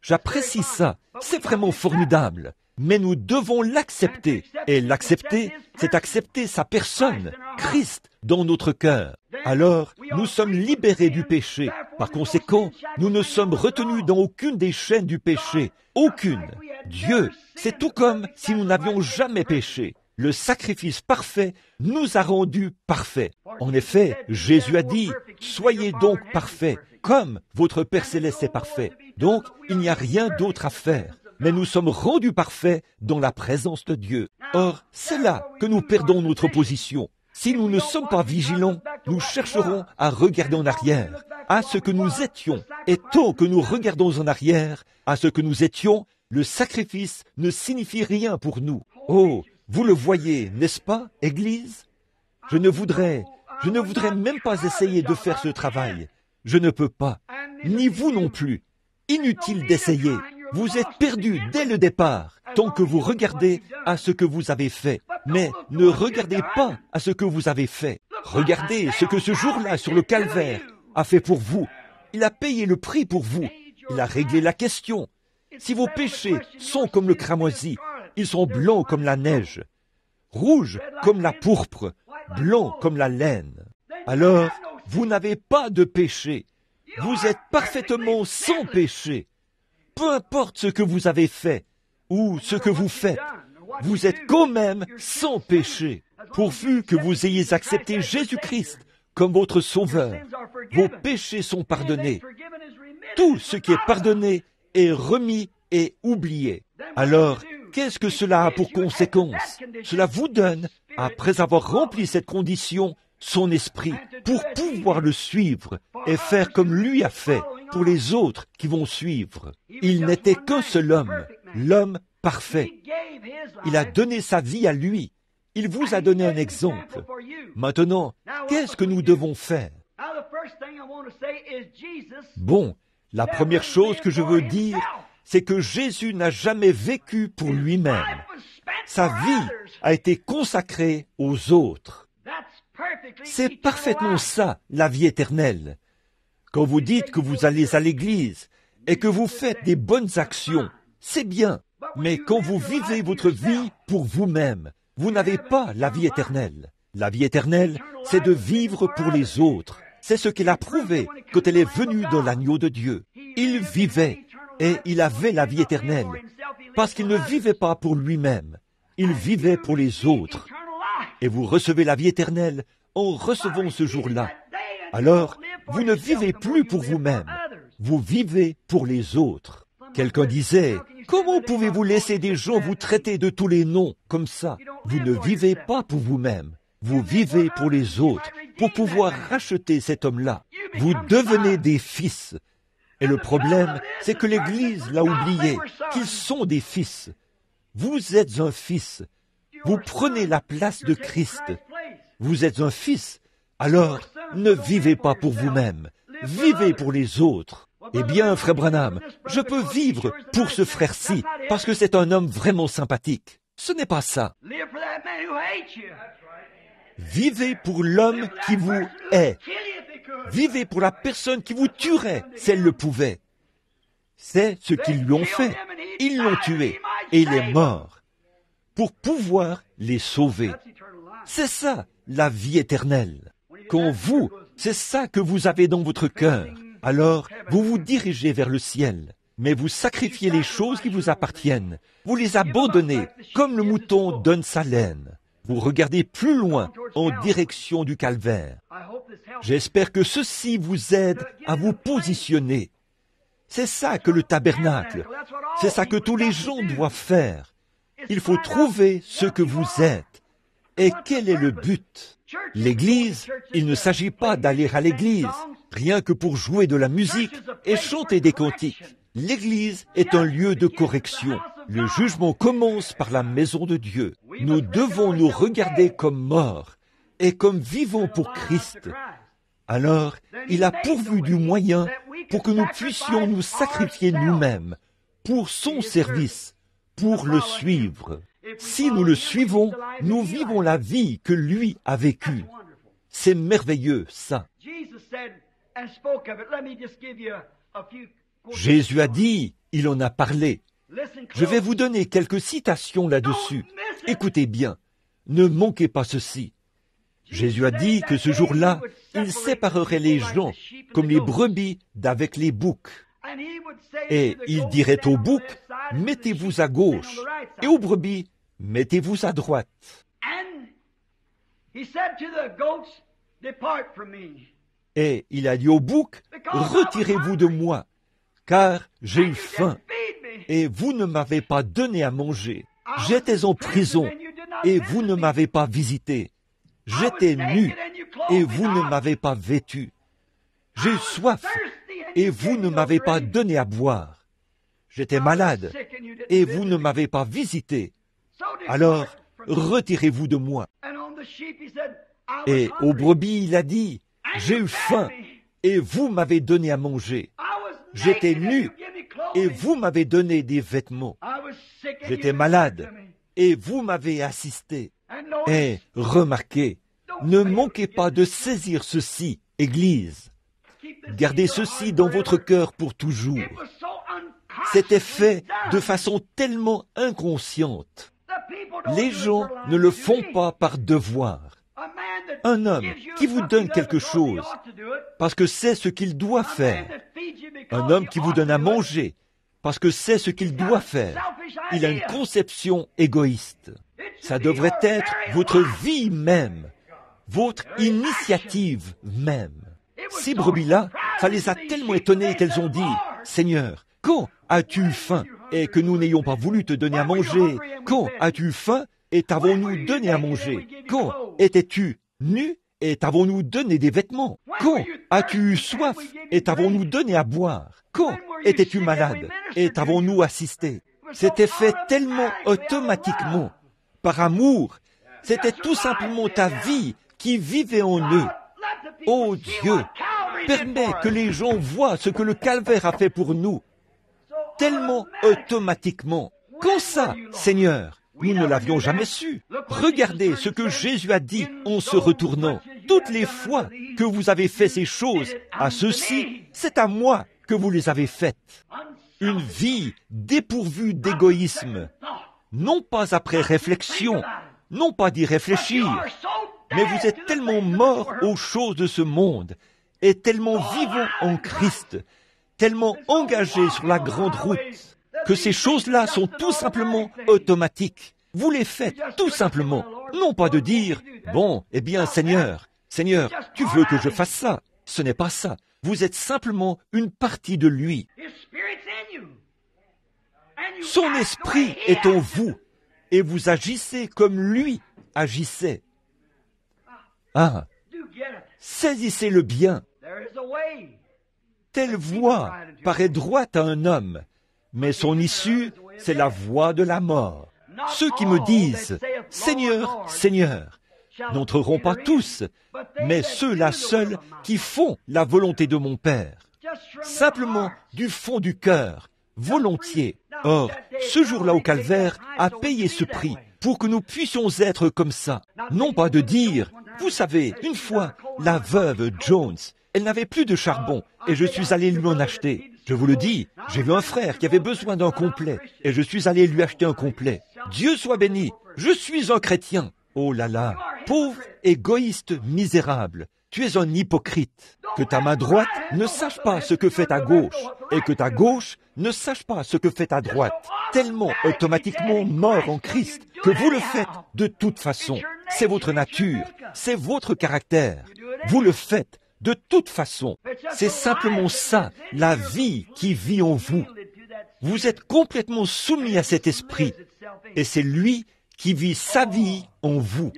j'apprécie ça, c'est vraiment formidable. Mais nous devons l'accepter. Et l'accepter, c'est accepter sa personne, Christ, dans notre cœur. Alors, nous sommes libérés du péché. Par conséquent, nous ne sommes retenus dans aucune des chaînes du péché. Aucune. Dieu, c'est tout comme si nous n'avions jamais péché. Le sacrifice parfait nous a rendus parfaits. En effet, Jésus a dit, « Soyez donc parfaits, comme votre Père Céleste est parfait. » Donc, il n'y a rien d'autre à faire. Mais nous sommes rendus parfaits dans la présence de Dieu. Or, c'est là que nous perdons notre position. Si nous ne sommes pas vigilants, nous chercherons à regarder en arrière, à ce que nous étions. Et tant que nous regardons en arrière, à ce que nous étions, le sacrifice ne signifie rien pour nous. Oh, vous le voyez, n'est-ce pas, Église? Je ne voudrais même pas essayer de faire ce travail. Je ne peux pas, ni vous non plus. Inutile d'essayer. Vous êtes perdus dès le départ, tant que vous regardez à ce que vous avez fait. Mais ne regardez pas à ce que vous avez fait. Regardez ce que ce jour-là sur le calvaire a fait pour vous. Il a payé le prix pour vous. Il a réglé la question. Si vos péchés sont comme le cramoisi, ils sont blancs comme la neige, rouges comme la pourpre, blancs comme la laine. Alors, vous n'avez pas de péché. Vous êtes parfaitement sans péché. Peu importe ce que vous avez fait ou ce que vous faites, vous êtes quand même sans péché. Pourvu que vous ayez accepté Jésus-Christ comme votre sauveur, vos péchés sont pardonnés. Tout ce qui est pardonné est remis et oublié. Alors, qu'est-ce que cela a pour conséquence? Cela vous donne, après avoir rempli cette condition, son esprit pour pouvoir le suivre et faire comme lui a fait pour les autres qui vont suivre. Il n'était qu'un seul homme, l'homme parfait. Il a donné sa vie à lui. Il vous a donné un exemple. Maintenant, qu'est-ce que nous devons faire? Bon, la première chose que je veux dire, c'est que Jésus n'a jamais vécu pour lui-même. Sa vie a été consacrée aux autres. C'est parfaitement ça, la vie éternelle. Quand vous dites que vous allez à l'église et que vous faites des bonnes actions, c'est bien. Mais quand vous vivez votre vie pour vous-même, vous n'avez pas la vie éternelle. La vie éternelle, c'est de vivre pour les autres. C'est ce qu'elle a prouvé quand elle est venue dans l'agneau de Dieu. Il vivait et il avait la vie éternelle parce qu'il ne vivait pas pour lui-même. Il vivait pour les autres. Et vous recevez la vie éternelle en recevant ce jour-là. Alors, vous ne vivez plus pour vous-même. Vous vivez pour les autres. Quelqu'un disait, « Comment pouvez-vous laisser des gens vous traiter de tous les noms comme ça? Vous ne vivez pas pour vous-même. Vous vivez pour les autres, pour pouvoir racheter cet homme-là. Vous devenez des fils. » Et le problème, c'est que l'Église l'a oublié, qu'ils sont des fils. Vous êtes un fils. Vous prenez la place de Christ. Vous êtes un fils. Alors, ne vivez pas pour vous-même. Vivez pour les autres. Eh bien, frère Branham, je peux vivre pour ce frère-ci, parce que c'est un homme vraiment sympathique. Ce n'est pas ça. Vivez pour l'homme qui vous hait. Vivez pour la personne qui vous tuerait, si elle le pouvait. C'est ce qu'ils lui ont fait. Ils l'ont tué, et il est mort, pour pouvoir les sauver. C'est ça, la vie éternelle. Quand vous, c'est ça que vous avez dans votre cœur, alors vous vous dirigez vers le ciel, mais vous sacrifiez les choses qui vous appartiennent. Vous les abandonnez, comme le mouton donne sa laine. Vous regardez plus loin, en direction du calvaire. J'espère que ceci vous aide à vous positionner. C'est ça que le tabernacle, c'est ça que tous les gens doivent faire. Il faut trouver ce que vous êtes. Et quel est le but? L'Église, il ne s'agit pas d'aller à l'Église, rien que pour jouer de la musique et chanter des cantiques. L'Église est un lieu de correction. Le jugement commence par la maison de Dieu. Nous devons nous regarder comme morts et comme vivants pour Christ. Alors, il a pourvu du moyen pour que nous puissions nous sacrifier nous-mêmes pour son service, pour le suivre. Si nous le suivons, nous vivons la vie que lui a vécue. C'est merveilleux, ça. Jésus a dit, il en a parlé. Je vais vous donner quelques citations là-dessus. Écoutez bien, ne manquez pas ceci. Jésus a dit que ce jour-là, il séparerait les gens comme les brebis d'avec les boucs. Et il dirait aux boucs, mettez-vous à gauche, et aux brebis, mettez-vous à droite. Et il a dit aux boucs, retirez-vous de moi, car j'ai eu faim, et vous ne m'avez pas donné à manger. J'étais en prison, et vous ne m'avez pas visité. J'étais nu, et vous ne m'avez pas vêtu. J'ai eu soif, et vous ne m'avez pas donné à boire. J'étais malade, et vous ne m'avez pas visité. Alors, retirez-vous de moi. Et aux brebis, il a dit, j'ai eu faim, et vous m'avez donné à manger. J'étais nu, et vous m'avez donné des vêtements. J'étais malade, et vous m'avez assisté. Et remarquez, ne manquez pas de saisir ceci, Église. Gardez ceci dans votre cœur pour toujours. C'était fait de façon tellement inconsciente. Les gens ne le font pas par devoir. Un homme qui vous donne quelque chose parce que c'est ce qu'il doit faire. Un homme qui vous donne à manger parce que c'est ce qu'il doit faire. Il a une conception égoïste. Ça devrait être votre vie même, votre initiative même. Ces brebis-là, ça les a tellement étonnés qu'elles ont dit, « Seigneur, quand as-tu eu faim et que nous n'ayons pas voulu te donner à manger? Quand as-tu eu faim et t'avons-nous donné à manger? Quand étais-tu nu et t'avons-nous donné des vêtements? Quand as-tu eu soif et t'avons-nous donné à boire? Quand étais-tu malade et t'avons-nous assisté? » C'était fait tellement automatiquement, par amour. C'était tout simplement ta vie qui vivait en eux. Oh Dieu, permets que les gens voient ce que le calvaire a fait pour nous. Tellement automatiquement. Quand ça, Seigneur? Nous ne l'avions jamais su. Regardez ce que Jésus a dit en se retournant. Toutes les fois que vous avez fait ces choses, à ceux-ci, c'est à moi que vous les avez faites. Une vie dépourvue d'égoïsme. Non pas après réflexion, non pas d'y réfléchir, mais vous êtes tellement morts aux choses de ce monde et tellement vivants en Christ, tellement engagés sur la grande route, que ces choses-là sont tout simplement automatiques. Vous les faites tout simplement, non pas de dire « Bon, eh bien Seigneur, Seigneur, tu veux que je fasse ça ?» Ce n'est pas ça. Vous êtes simplement une partie de lui. Son esprit est en vous et vous agissez comme lui agissait. Ah, saisissez-le bien. Telle voie paraît droite à un homme, mais son issue, c'est la voie de la mort. Ceux qui me disent « Seigneur, Seigneur », n'entreront pas tous, mais ceux-là seuls qui font la volonté de mon Père. Simplement du fond du cœur, volontiers. Or, ce jour-là au calvaire a payé ce prix pour que nous puissions être comme ça. Non pas de dire, vous savez, une fois, la veuve Jones, elle n'avait plus de charbon et je suis allé lui en acheter. Je vous le dis, j'ai vu un frère qui avait besoin d'un complet et je suis allé lui acheter un complet. Dieu soit béni, je suis un chrétien. Oh là là, pauvre, égoïste, misérable, tu es un hypocrite. Que ta main droite ne sache pas ce que fait ta gauche, et que ta gauche ne sache pas ce que fait ta droite. Tellement automatiquement mort en Christ que vous le faites de toute façon. C'est votre nature, c'est votre caractère. Vous le faites de toute façon. C'est simplement ça, la vie qui vit en vous. Vous êtes complètement soumis à cet esprit, et c'est lui qui vit sa vie en vous.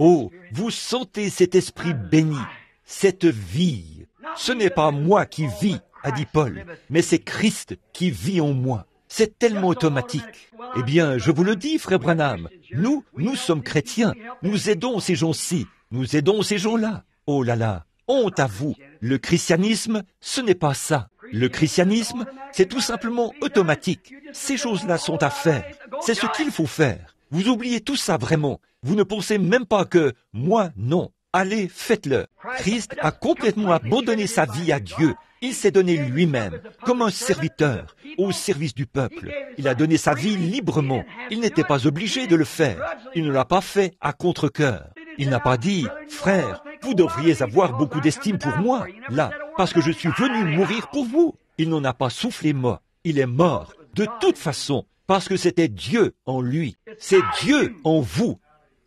Oh, vous sentez cet esprit béni, cette vie. Ce n'est pas moi qui vis, a dit Paul, mais c'est Christ qui vit en moi. C'est tellement automatique. Eh bien, je vous le dis, frère Branham, nous sommes chrétiens. Nous aidons ces gens-ci, nous aidons ces gens-là. Oh là là, honte à vous. Le christianisme, ce n'est pas ça. Le christianisme, c'est tout simplement automatique. Ces choses-là sont à faire. C'est ce qu'il faut faire. Vous oubliez tout ça vraiment. Vous ne pensez même pas que « moi, non ». Allez, faites-le. Christ a complètement abandonné sa vie à Dieu. Il s'est donné lui-même, comme un serviteur, au service du peuple. Il a donné sa vie librement. Il n'était pas obligé de le faire. Il ne l'a pas fait à contre-cœur. Il n'a pas dit « Frère, vous devriez avoir beaucoup d'estime pour moi, là, parce que je suis venu mourir pour vous. » Il n'en a pas soufflé mot. Il est mort, de toute façon, parce que c'était Dieu en lui. C'est Dieu en vous.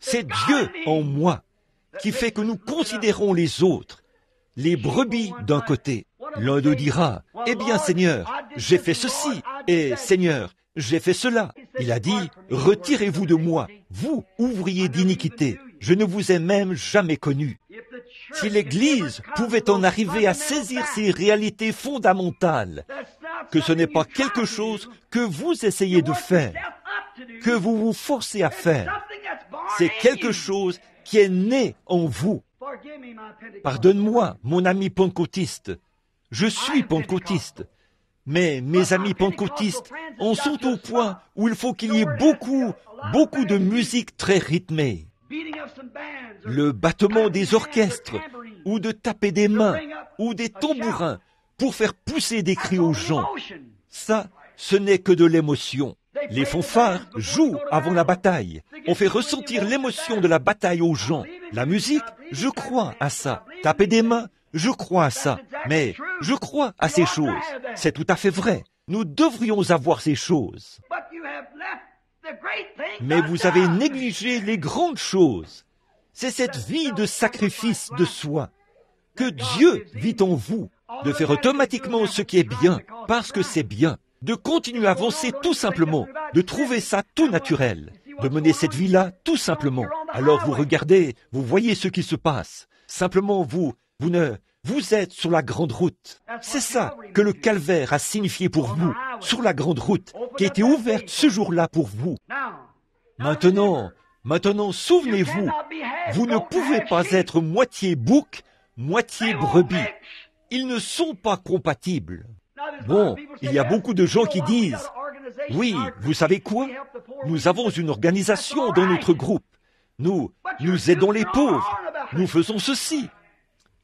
C'est Dieu en moi, qui fait que nous considérons les autres, les brebis d'un côté. L'un d'eux dira, « Eh bien, Seigneur, j'ai fait ceci, et Seigneur, j'ai fait cela. » Il a dit, « Retirez-vous de moi, vous, ouvriers d'iniquité. Je ne vous ai même jamais connu. » Si l'Église pouvait en arriver à saisir ces réalités fondamentales, que ce n'est pas quelque chose que vous essayez de faire, que vous vous forcez à faire, c'est quelque chose qui est né en vous. Pardonne-moi, mon ami pentecôtiste. Je suis pentecôtiste. Mais mes amis pentecôtistes en sont au point où il faut qu'il y ait beaucoup de musique très rythmée. Le battement des orchestres, ou de taper des mains, ou des tambourins, pour faire pousser des cris aux gens. Ça, ce n'est que de l'émotion. Les fanfares jouent avant la bataille. On fait ressentir l'émotion de la bataille aux gens. La musique, je crois à ça. Taper des mains, je crois à ça. Mais je crois à ces choses. C'est tout à fait vrai. Nous devrions avoir ces choses. Mais vous avez négligé les grandes choses. C'est cette vie de sacrifice de soi que Dieu vit en vous, de faire automatiquement ce qui est bien, parce que c'est bien, de continuer à avancer tout simplement, de trouver ça tout naturel, de mener cette vie-là tout simplement. Alors vous regardez, vous voyez ce qui se passe. Simplement vous êtes sur la grande route. C'est ça que le calvaire a signifié pour vous. sur la grande route qui a été ouverte ce jour-là pour vous. Maintenant, souvenez-vous, vous ne pouvez pas être moitié bouc, moitié brebis. Ils ne sont pas compatibles. Bon, il y a beaucoup de gens qui disent, oui, vous savez quoi? Nous avons une organisation dans notre groupe. Nous aidons les pauvres. Nous faisons ceci.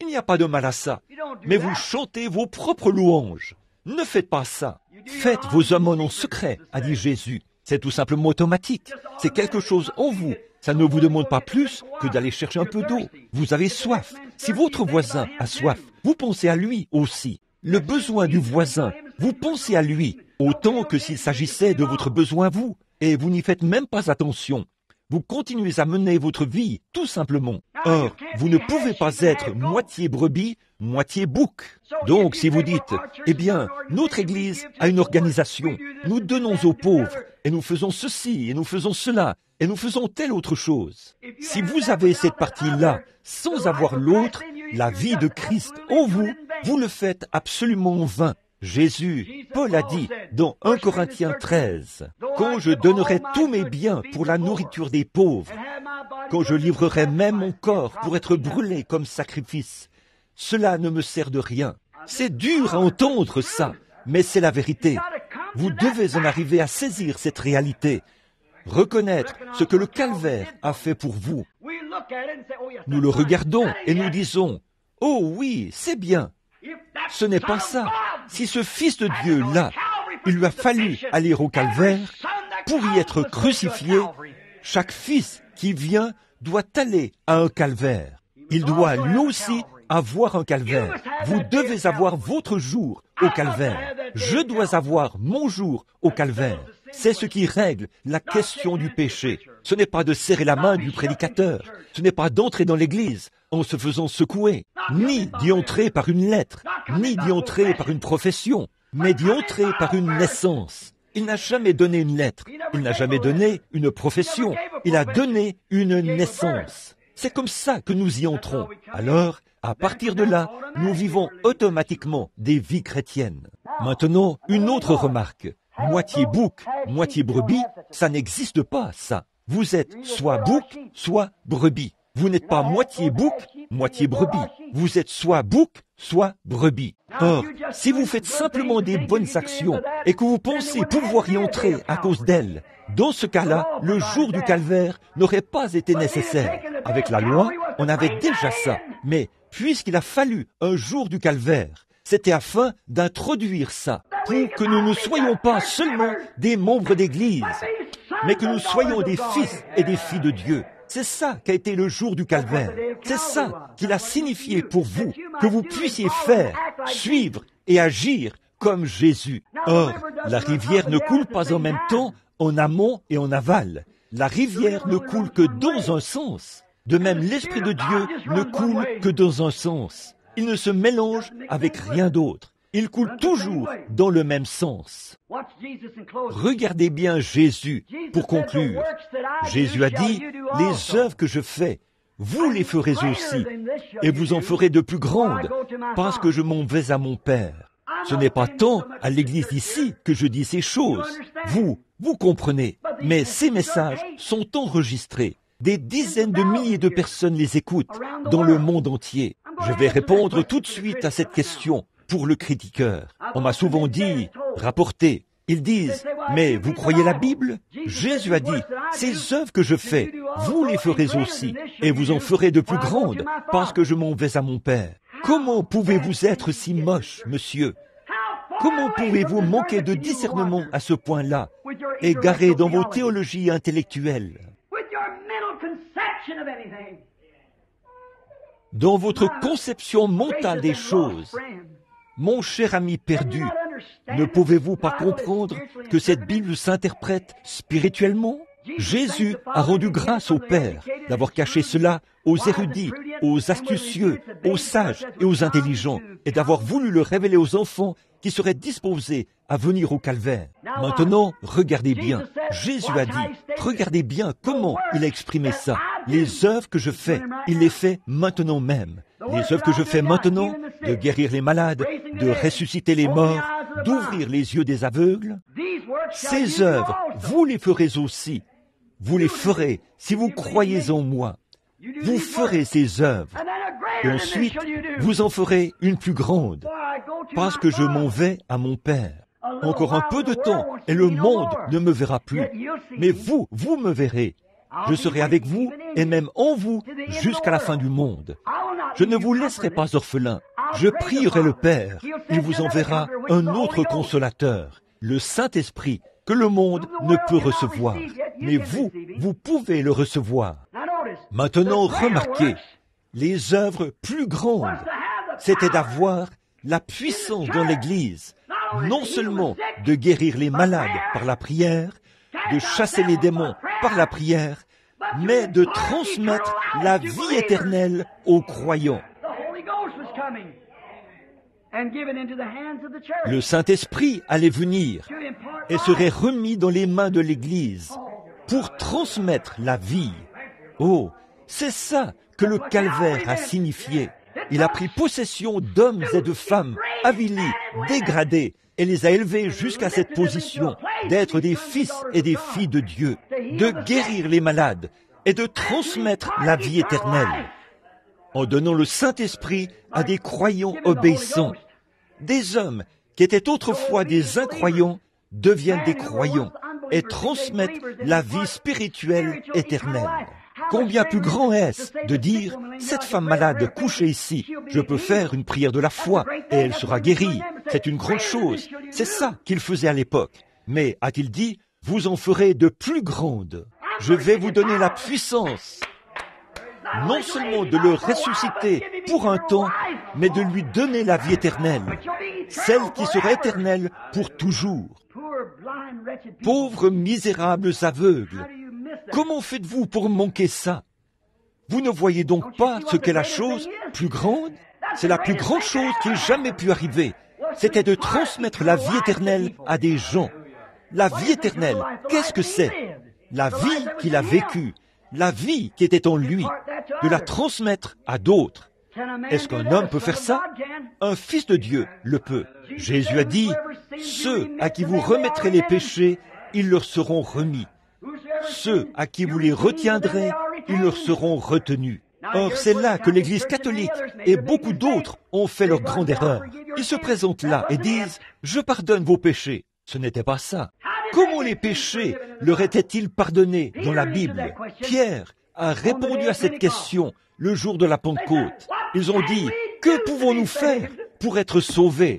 Il n'y a pas de mal à ça. Mais vous chantez vos propres louanges. Ne faites pas ça. Faites vos aumônes en secret, a dit Jésus. C'est tout simplement automatique. C'est quelque chose en vous. Ça ne vous demande pas plus que d'aller chercher un peu d'eau. Vous avez soif. Si votre voisin a soif, vous pensez à lui aussi. Le besoin du voisin, vous pensez à lui, autant que s'il s'agissait de votre besoin à vous. Et vous n'y faites même pas attention. Vous continuez à mener votre vie, tout simplement. Or, vous ne pouvez pas être moitié brebis, moitié bouc. Donc, si vous dites, eh bien, notre Église a une organisation, nous donnons aux pauvres, et nous faisons ceci, et nous faisons cela, et nous faisons telle autre chose. Si vous avez cette partie-là, sans avoir l'autre, la vie de Christ en vous, vous le faites absolument en vain. Jésus, Paul a dit dans 1 Corinthiens 13, « Quand je donnerai tous mes biens pour la nourriture des pauvres, quand je livrerai même mon corps pour être brûlé comme sacrifice, cela ne me sert de rien. » C'est dur à entendre ça, mais c'est la vérité. Vous devez en arriver à saisir cette réalité, reconnaître ce que le calvaire a fait pour vous. Nous le regardons et nous disons, « Oh oui, c'est bien. » Ce n'est pas ça. Si ce Fils de Dieu-là, il lui a fallu aller au calvaire pour y être crucifié, chaque fils qui vient doit aller à un calvaire. Il doit lui aussi avoir un calvaire. Vous devez avoir votre jour au calvaire. Je dois avoir mon jour au calvaire. C'est ce qui règle la question du péché. Ce n'est pas de serrer la main du prédicateur. Ce n'est pas d'entrer dans l'église en se faisant secouer, ni d'y entrer par une lettre, ni d'y entrer par une profession, mais d'y entrer par une naissance. Il n'a jamais donné une lettre. Il n'a jamais donné une profession. Il a donné une naissance. C'est comme ça que nous y entrons. Alors, à partir de là, nous vivons automatiquement des vies chrétiennes. Maintenant, une autre remarque. Moitié bouc, moitié brebis, ça n'existe pas, ça. Vous êtes soit bouc, soit brebis. Vous n'êtes pas moitié bouc, moitié brebis. Vous êtes soit bouc, soit brebis. Or, si vous faites simplement des bonnes actions et que vous pensez pouvoir y entrer à cause d'elles, dans ce cas-là, le jour du calvaire n'aurait pas été nécessaire. Avec la loi, on avait déjà ça. Mais puisqu'il a fallu un jour du calvaire, c'était afin d'introduire ça, pour que nous ne soyons pas seulement des membres d'Église, mais que nous soyons des fils et des filles de Dieu. C'est ça qu'a été le jour du calvaire. C'est ça qu'il a signifié pour vous, que vous puissiez faire, suivre et agir comme Jésus. Or, la rivière ne coule pas en même temps en amont et en aval. La rivière ne coule que dans un sens. De même, l'Esprit de Dieu ne coule que dans un sens. Il ne se mélange avec rien d'autre. Il coule toujours dans le même sens. Regardez bien Jésus pour conclure. Jésus a dit, « Les œuvres que je fais, vous les ferez aussi, et vous en ferez de plus grandes, parce que je m'en vais à mon Père. » Ce n'est pas tant à l'Église ici que je dis ces choses. Vous comprenez, mais ces messages sont enregistrés. Des dizaines de milliers de personnes les écoutent dans le monde entier. Je vais répondre tout de suite à cette question pour le critiqueur. On m'a souvent dit, rapportez. Ils disent, mais vous croyez la Bible? Jésus a dit, ces œuvres que je fais, vous les ferez aussi, et vous en ferez de plus grandes, parce que je m'en vais à mon Père. Comment pouvez-vous être si moche, monsieur? Comment pouvez-vous manquer de discernement à ce point-là, égaré dans vos théologies intellectuelles? Dans votre conception mentale des choses, mon cher ami perdu, ne pouvez-vous pas comprendre que cette Bible s'interprète spirituellement? Jésus a rendu grâce au Père d'avoir caché cela aux érudits, aux astucieux, aux sages et aux intelligents, et d'avoir voulu le révéler aux enfants qui seraient disposés à venir au calvaire. Maintenant, regardez bien. Jésus a dit, regardez bien comment il a exprimé ça. Les œuvres que je fais, il les fait maintenant même. Les œuvres que je fais maintenant, de guérir les malades, de ressusciter les morts, d'ouvrir les yeux des aveugles, ces œuvres, vous les ferez aussi. Vous les ferez si vous croyez en moi. Vous ferez ces œuvres. Et ensuite, vous en ferez une plus grande, parce que je m'en vais à mon Père. Encore un peu de temps, et le monde ne me verra plus. Mais vous me verrez. Je serai avec vous, et même en vous, jusqu'à la fin du monde. Je ne vous laisserai pas orphelins. Je prierai le Père. Il vous enverra un autre consolateur, le Saint-Esprit, que le monde ne peut recevoir. Mais vous pouvez le recevoir. Maintenant, remarquez, les œuvres plus grandes, c'était d'avoir la puissance dans l'Église, non seulement de guérir les malades par la prière, de chasser les démons par la prière, mais de transmettre la vie éternelle aux croyants. Le Saint-Esprit allait venir et serait remis dans les mains de l'Église pour transmettre la vie. Oh, c'est ça que le calvaire a signifié. Il a pris possession d'hommes et de femmes avilis, dégradés, et les a élevés jusqu'à cette position d'être des fils et des filles de Dieu, de guérir les malades et de transmettre la vie éternelle, en donnant le Saint-Esprit à des croyants obéissants. Des hommes qui étaient autrefois des incroyants deviennent des croyants et transmettent la vie spirituelle éternelle. Combien plus grand est-ce de dire, cette femme malade couchée ici, je peux faire une prière de la foi et elle sera guérie. C'est une grande chose. C'est ça qu'il faisait à l'époque. Mais, a-t-il dit, vous en ferez de plus grandes. Je vais vous donner la puissance, non seulement de le ressusciter pour un temps, mais de lui donner la vie éternelle, celle qui sera éternelle pour toujours. Pauvres misérables aveugles, comment faites-vous pour manquer ça? Vous ne voyez donc pas ce qu'est la chose plus grande? C'est la plus grande chose qui ait jamais pu arriver. C'était de transmettre la vie éternelle à des gens. La vie éternelle, qu'est-ce que c'est? La vie qu'il a vécue, la vie qui était en lui, de la transmettre à d'autres. Est-ce qu'un homme peut faire ça? Un fils de Dieu le peut. Jésus a dit, ceux à qui vous remettrez les péchés, ils leur seront remis. Ceux à qui vous les retiendrez, ils leur seront retenus. Or, c'est là que l'Église catholique et beaucoup d'autres ont fait leur grande erreur. Ils se présentent là et disent, je pardonne vos péchés. Ce n'était pas ça. Comment les péchés leur étaient-ils pardonnés dans la Bible? Pierre a répondu à cette question le jour de la Pentecôte. Ils ont dit, que pouvons-nous faire pour être sauvés?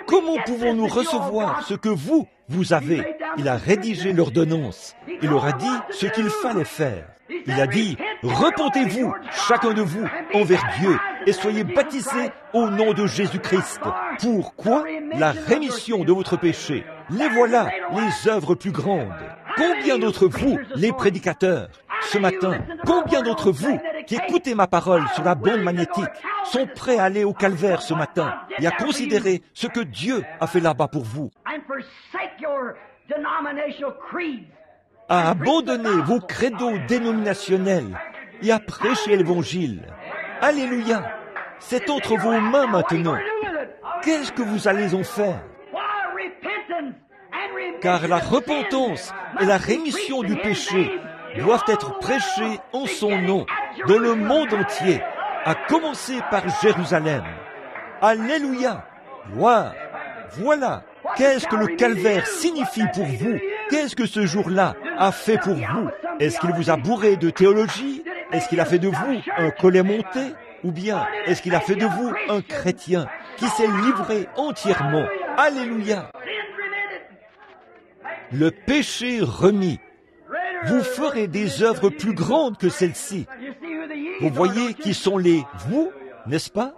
Comment pouvons-nous recevoir ce que vous avez? Il a rédigé l'ordonnance. Il leur a dit ce qu'il fallait faire. Il a dit, repentez-vous, chacun de vous, envers Dieu, et soyez baptisés au nom de Jésus-Christ. Pourquoi? La rémission de votre péché. Les voilà, les œuvres plus grandes. Combien d'entre vous, les prédicateurs, ce matin, combien d'entre vous qui écoutez ma parole sur la bande magnétique sont prêts à aller au calvaire ce matin et à considérer ce que Dieu a fait là-bas pour vous, à abandonner vos credos dénominationnels et à prêcher l'Évangile? Alléluia! C'est entre vos mains maintenant. Qu'est-ce que vous allez en faire? Car la repentance et la rémission du péché doivent être prêchées en son nom dans le monde entier, à commencer par Jérusalem. Alléluia! Gloire! Voilà! Qu'est-ce que le calvaire signifie pour vous? Qu'est-ce que ce jour-là a fait pour vous? Est-ce qu'il vous a bourré de théologie? Est-ce qu'il a fait de vous un collet monté? Ou bien est-ce qu'il a fait de vous un chrétien qui s'est livré entièrement? Alléluia! Le péché remis. Vous ferez des œuvres plus grandes que celles-ci. Vous voyez qui sont les vous, n'est-ce pas?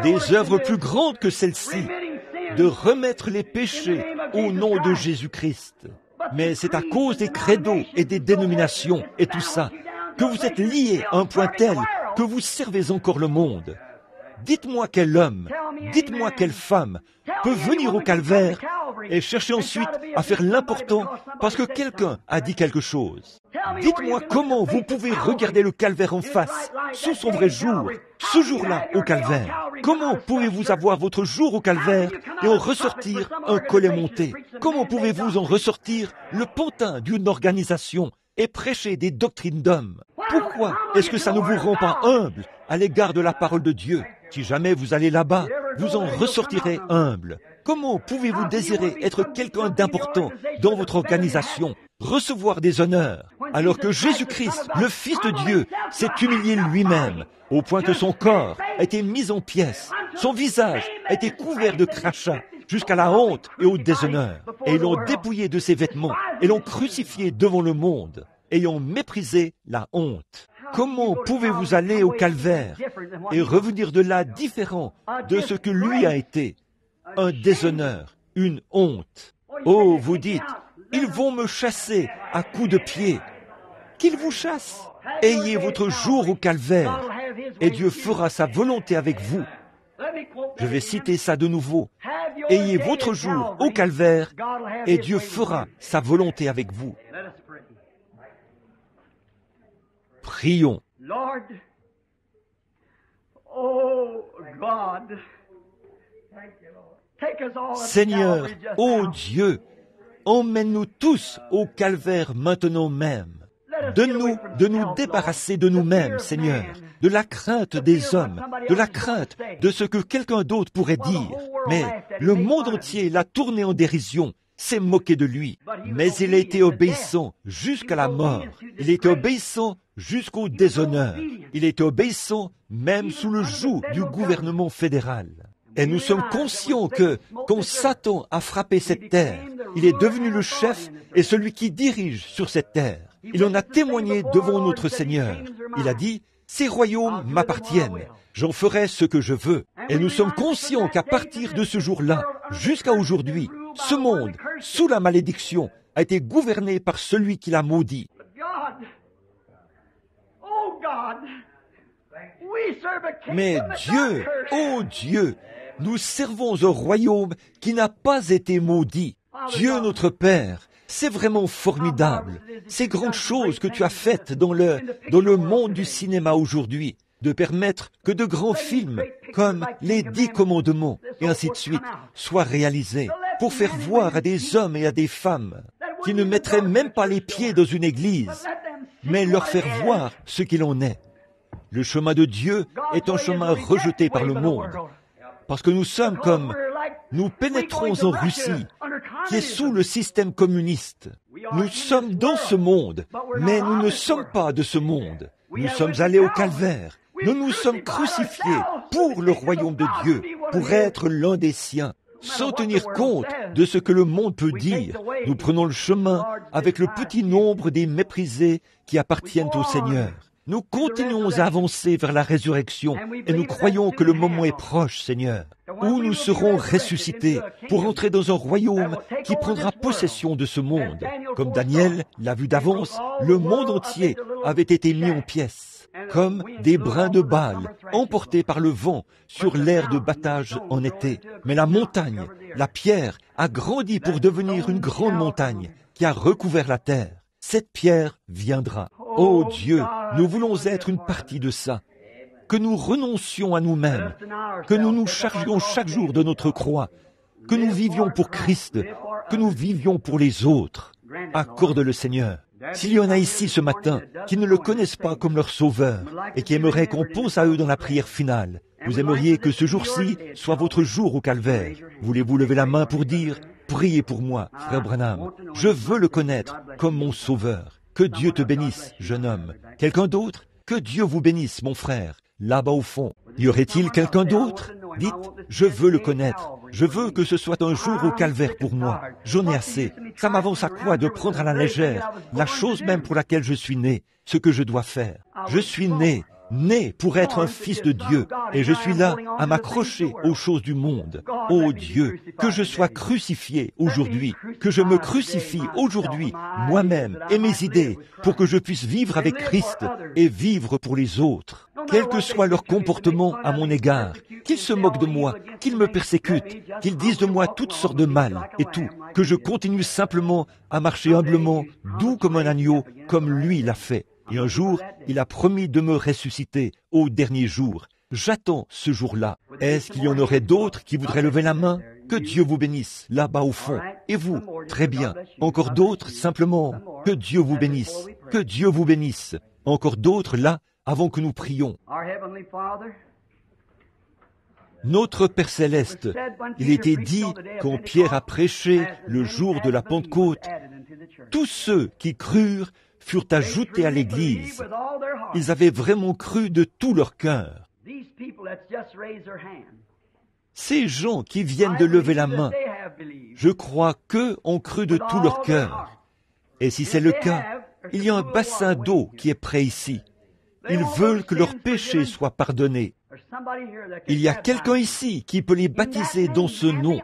Des œuvres plus grandes que celles-ci. De remettre les péchés au nom de Jésus-Christ. Mais c'est à cause des credos et des dénominations et tout ça que vous êtes liés à un point tel que vous servez encore le monde. Dites-moi quel homme, dites-moi quelle femme peut venir au calvaire et chercher ensuite à faire l'important parce que quelqu'un a dit quelque chose. Dites-moi comment vous pouvez regarder le calvaire en face, sous son vrai jour, ce jour-là au calvaire. Comment pouvez-vous avoir votre jour au calvaire et en ressortir un collet monté? Comment pouvez-vous en ressortir le pantin d'une organisation et prêcher des doctrines d'hommes? Pourquoi est-ce que ça ne vous rend pas humble à l'égard de la parole de Dieu? Si jamais vous allez là-bas, vous en ressortirez humble. Comment pouvez-vous désirer être quelqu'un d'important dans votre organisation, recevoir des honneurs, alors que Jésus-Christ, le Fils de Dieu, s'est humilié lui-même, au point que son corps a été mis en pièces, son visage a été couvert de crachats, jusqu'à la honte et au déshonneur, et ils l'ont dépouillé de ses vêtements, et l'ont crucifié devant le monde, ayant méprisé la honte. Comment pouvez-vous aller au calvaire et revenir de là différent de ce que lui a été? Un déshonneur, une honte. Oh, vous dites, ils vont me chasser à coups de pied. Qu'ils vous chassent. Ayez votre jour au calvaire et Dieu fera sa volonté avec vous. Je vais citer ça de nouveau. Ayez votre jour au calvaire et Dieu fera sa volonté avec vous. Prions. Seigneur, ô Dieu, emmène-nous tous au calvaire maintenant même. Donne-nous de nous débarrasser de nous-mêmes, Seigneur, de la crainte des hommes, de la crainte de ce que quelqu'un d'autre pourrait dire. Mais le monde entier l'a tourné en dérision, s'est moqué de lui. Mais il a été obéissant jusqu'à la mort. Il a été obéissant jusqu'au déshonneur. Il a été obéissant même sous le joug du gouvernement fédéral. Et nous sommes conscients que, quand Satan a frappé cette terre, il est devenu le chef et celui qui dirige sur cette terre. Il en a témoigné devant notre Seigneur. Il a dit, « Ces royaumes m'appartiennent, j'en ferai ce que je veux. » Et nous sommes conscients qu'à partir de ce jour-là, jusqu'à aujourd'hui, ce monde, sous la malédiction, a été gouverné par celui qui l'a maudit. Mais Dieu, ô Dieu, nous servons un royaume qui n'a pas été maudit. Dieu notre Père, c'est vraiment formidable, ces grandes choses que tu as faites dans le monde du cinéma aujourd'hui, de permettre que de grands films comme les 10 commandements et ainsi de suite soient réalisés pour faire voir à des hommes et à des femmes qui ne mettraient même pas les pieds dans une église, mais leur faire voir ce qu'il en est. Le chemin de Dieu est un chemin rejeté par le monde, parce que nous sommes comme, nous pénétrons en Russie, qui est sous le système communiste. Nous sommes dans ce monde, mais nous ne sommes pas de ce monde. Nous sommes allés au calvaire. Nous nous sommes crucifiés pour le royaume de Dieu, pour être l'un des siens. Sans tenir compte de ce que le monde peut dire, nous prenons le chemin avec le petit nombre des méprisés qui appartiennent au Seigneur. Nous continuons à avancer vers la résurrection et nous croyons que le moment est proche, Seigneur, où nous serons ressuscités pour entrer dans un royaume qui prendra possession de ce monde. Comme Daniel l'a vu d'avance, le monde entier avait été mis en pièces, comme des brins de balles emportés par le vent sur l'air de battage en été. Mais la montagne, la pierre, a grandi pour devenir une grande montagne qui a recouvert la terre. Cette pierre viendra. Ô Dieu, nous voulons être une partie de ça. Que nous renoncions à nous-mêmes, que nous nous chargions chaque jour de notre croix, que nous vivions pour Christ, que nous vivions pour les autres. Accorde-le, Seigneur. S'il y en a ici ce matin qui ne le connaissent pas comme leur sauveur et qui aimeraient qu'on pense à eux dans la prière finale, vous aimeriez que ce jour-ci soit votre jour au calvaire. Voulez-vous lever la main pour dire « Priez pour moi, frère Branham. Je veux le connaître comme mon sauveur. » Que Dieu te bénisse, jeune homme. Quelqu'un d'autre? Que Dieu vous bénisse, mon frère, là-bas au fond. Y aurait-il quelqu'un d'autre? Dites, je veux le connaître. Je veux que ce soit un jour au calvaire pour moi. J'en ai assez. Ça m'avance à quoi de prendre à la légère la chose même pour laquelle je suis né, ce que je dois faire. Je suis né pour être un fils de Dieu, et je suis là à m'accrocher aux choses du monde. Ô Dieu, que je sois crucifié aujourd'hui, que je me crucifie aujourd'hui, moi-même et mes idées, pour que je puisse vivre avec Christ et vivre pour les autres. Quel que soit leur comportement à mon égard, qu'ils se moquent de moi, qu'ils me persécutent, qu'ils disent de moi toutes sortes de mal et tout, que je continue simplement à marcher humblement, doux comme un agneau, comme lui l'a fait. Et un jour, il a promis de me ressusciter au dernier jour. J'attends ce jour-là. Est-ce qu'il y en aurait d'autres qui voudraient lever la main? Que Dieu vous bénisse, là-bas au fond. Et vous? Très bien. Encore d'autres, simplement. Que Dieu vous bénisse. Que Dieu vous bénisse. Encore d'autres, là, avant que nous prions. Notre Père Céleste, il était dit, quand Pierre a prêché le jour de la Pentecôte, tous ceux qui crurent furent ajoutés à l'Église. Ils avaient vraiment cru de tout leur cœur. Ces gens qui viennent de lever la main, je crois qu'eux ont cru de tout leur cœur. Et si c'est le cas, il y a un bassin d'eau qui est prêt ici. Ils veulent que leurs péchés soient pardonnés. Il y a quelqu'un ici qui peut les baptiser dans ce nom,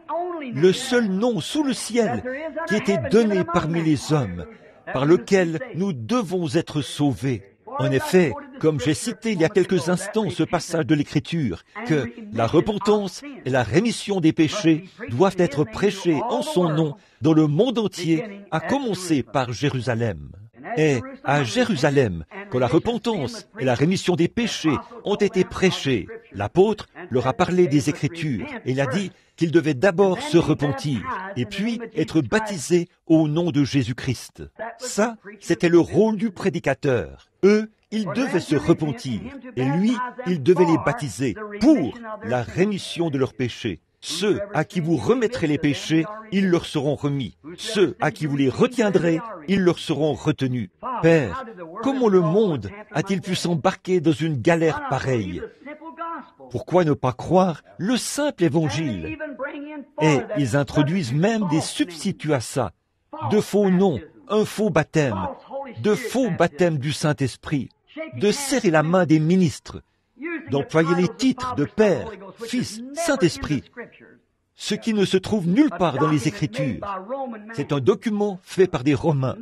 le seul nom sous le ciel qui était donné parmi les hommes, par lequel nous devons être sauvés. En effet, comme j'ai cité il y a quelques instants ce passage de l'Écriture, que la repentance et la rémission des péchés doivent être prêchés en son nom dans le monde entier, à commencer par Jérusalem. Et à Jérusalem, quand la repentance et la rémission des péchés ont été prêchés, l'apôtre leur a parlé des Écritures et il a dit qu'ils devaient d'abord se repentir et puis être baptisés au nom de Jésus-Christ. Ça, c'était le rôle du prédicateur. Eux, ils devaient se repentir et lui, il devait les baptiser pour la rémission de leurs péchés. Ceux à qui vous remettrez les péchés, ils leur seront remis. Ceux à qui vous les retiendrez, ils leur seront retenus. Père, comment le monde a-t-il pu s'embarquer dans une galère pareille? Pourquoi ne pas croire le simple évangile? Et ils introduisent même des substituts à ça. De faux noms, un faux baptême, de faux baptêmes du Saint-Esprit, de serrer la main des ministres, d'employer les titres de Père, Fils, Saint-Esprit, ce qui ne se trouve nulle part dans les Écritures. C'est un document fait par des Romains.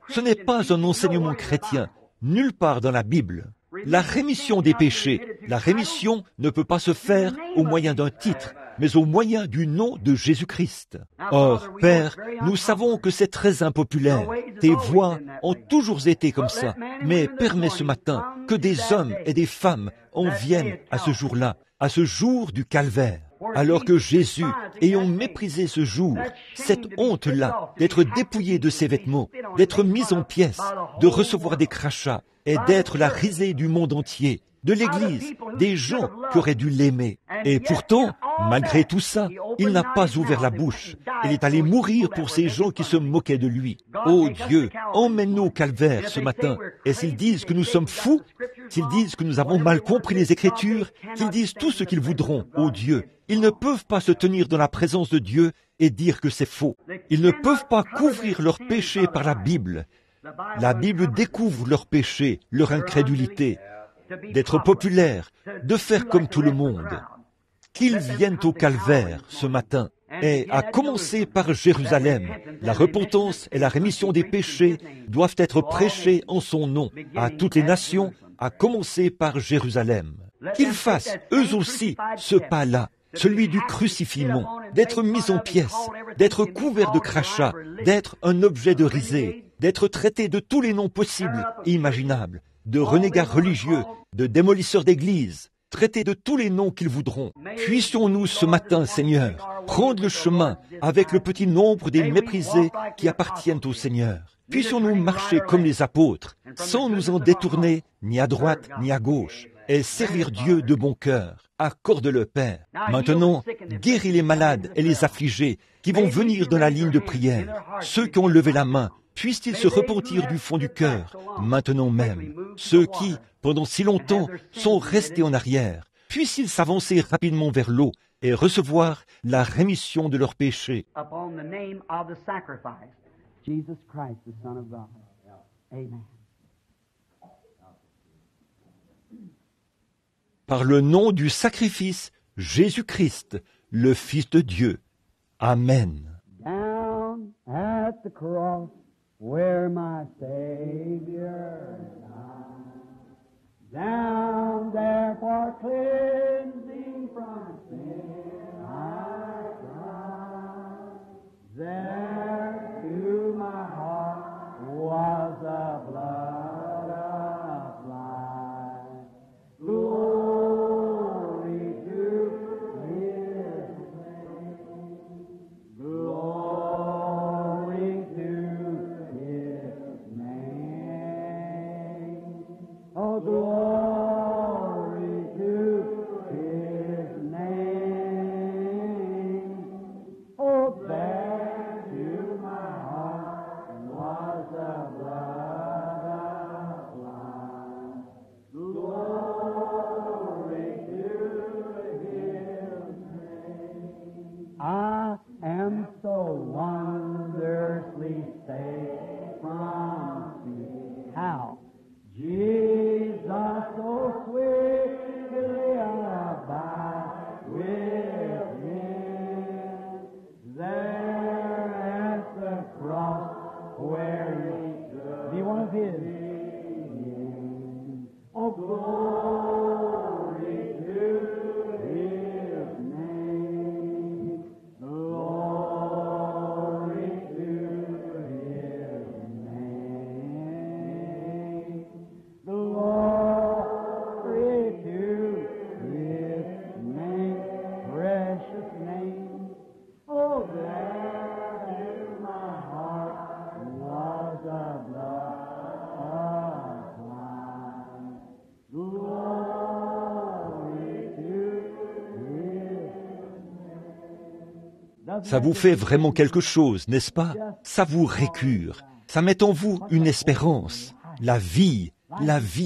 Ce n'est pas un enseignement chrétien, nulle part dans la Bible. La rémission des péchés, la rémission ne peut pas se faire au moyen d'un titre, mais au moyen du nom de Jésus-Christ. Or, Père, nous savons que c'est très impopulaire. Tes voix ont toujours été comme ça, mais permets ce matin que des hommes et des femmes en viennent à ce jour-là, à ce jour du calvaire. Alors que Jésus, ayant méprisé ce jour, cette honte-là, d'être dépouillé de ses vêtements, d'être mis en pièces, de recevoir des crachats et d'être la risée du monde entier, de l'Église, des gens qui auraient dû l'aimer. Et pourtant, malgré tout ça, il n'a pas ouvert la bouche. Il est allé mourir pour ces gens qui se moquaient de lui. Oh Dieu, emmène-nous au calvaire ce matin. Et s'ils disent que nous sommes fous, s'ils disent que nous avons mal compris les Écritures, qu'ils disent tout ce qu'ils voudront, oh Dieu, ils ne peuvent pas se tenir dans la présence de Dieu et dire que c'est faux. Ils ne peuvent pas couvrir leurs péchés par la Bible. La Bible découvre leurs péchés, leur incrédulité, d'être populaire, de faire comme tout le monde. Qu'ils viennent au calvaire ce matin, et à commencer par Jérusalem. La repentance et la rémission des péchés doivent être prêchés en son nom à toutes les nations, à commencer par Jérusalem. Qu'ils fassent, eux aussi, ce pas-là, celui du crucifiement, d'être mis en pièces, d'être couvert de crachats, d'être un objet de risée, d'être traité de tous les noms possibles et imaginables, de renégats religieux, de démolisseurs d'églises, traités de tous les noms qu'ils voudront. Puissions-nous ce matin, Seigneur, prendre le chemin avec le petit nombre des méprisés qui appartiennent au Seigneur. Puissions-nous marcher comme les apôtres, sans nous en détourner ni à droite ni à gauche, et servir Dieu de bon cœur. Accorde-le, Père. Maintenant, guéris les malades et les affligés qui vont venir dans la ligne de prière. Ceux qui ont levé la main, puissent-ils se repentir du fond du cœur, maintenant même. Ceux qui, pendant si longtemps, sont restés en arrière, puissent-ils s'avancer rapidement vers l'eau et recevoir la rémission de leurs péchés. Par le nom du sacrifice, Jésus-Christ, le Fils de Dieu. Amen. Down at the cross where my Savior died, down there for cleansing from sin I cried. There to my heart was the blood applied. Glory to Oh, glory to His name. Oh, there to my heart was the blood applied. Glory to His name. I am so wondrously saved from sin. How? Jesus so sweetly abide within. There at the cross where He stood. Be one of His. Oh, glory to His name. Glory to His name. Glory to His name. Precious name. Oh, there in my heart was the blood applied. Glory to His. Ça vous fait vraiment quelque chose, n'est-ce pas? Ça vous récure. Ça met en vous une espérance. La vie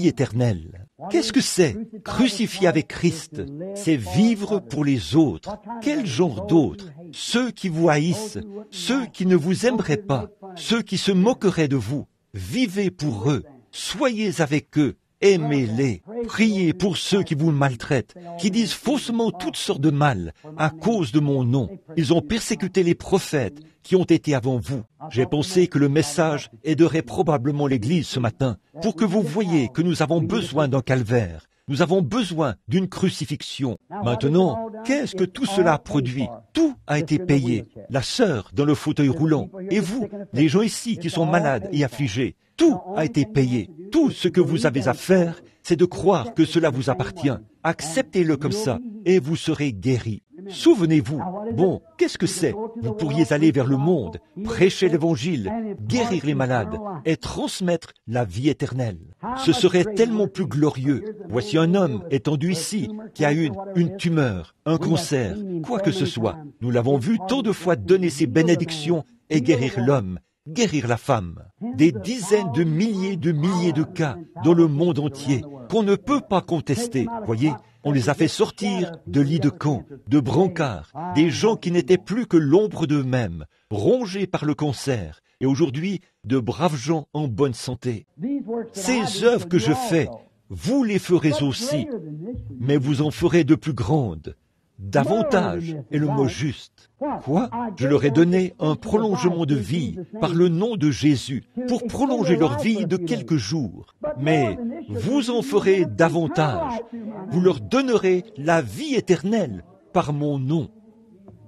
éternelle. Qu'est-ce que c'est? Crucifié avec Christ, c'est vivre pour les autres. Quel genre d'autres? Ceux qui vous haïssent, ceux qui ne vous aimeraient pas, ceux qui se moqueraient de vous. Vivez pour eux, soyez avec eux, aimez-les. Priez pour ceux qui vous maltraitent, qui disent faussement toutes sortes de mal à cause de mon nom. Ils ont persécuté les prophètes qui ont été avant vous. J'ai pensé que le message aiderait probablement l'Église ce matin pour que vous voyiez que nous avons besoin d'un calvaire. Nous avons besoin d'une crucifixion. Maintenant, qu'est-ce que tout cela produit? Tout a été payé. La sœur dans le fauteuil roulant et vous, les gens ici qui sont malades et affligés, tout a été payé. Tout ce que vous avez à faire, c'est de croire que cela vous appartient. Acceptez-le comme ça et vous serez guéris. Souvenez-vous, bon, qu'est-ce que c'est? Vous pourriez aller vers le monde, prêcher l'Évangile, guérir les malades et transmettre la vie éternelle. Ce serait tellement plus glorieux. Voici un homme étendu ici qui a une tumeur, un cancer, quoi que ce soit. Nous l'avons vu tant de fois donner ses bénédictions et guérir l'homme, guérir la femme. Des dizaines de milliers de cas dans le monde entier qu'on ne peut pas contester. Voyez, on les a fait sortir de lits de camp, de brancards, des gens qui n'étaient plus que l'ombre d'eux-mêmes, rongés par le cancer, et aujourd'hui, de braves gens en bonne santé. Ces œuvres que je fais, vous les ferez aussi, mais vous en ferez de plus grandes. Davantage est le mot juste. Quoi? Je leur ai donné un prolongement de vie par le nom de Jésus pour prolonger leur vie de quelques jours. Mais vous en ferez davantage. Vous leur donnerez la vie éternelle par mon nom.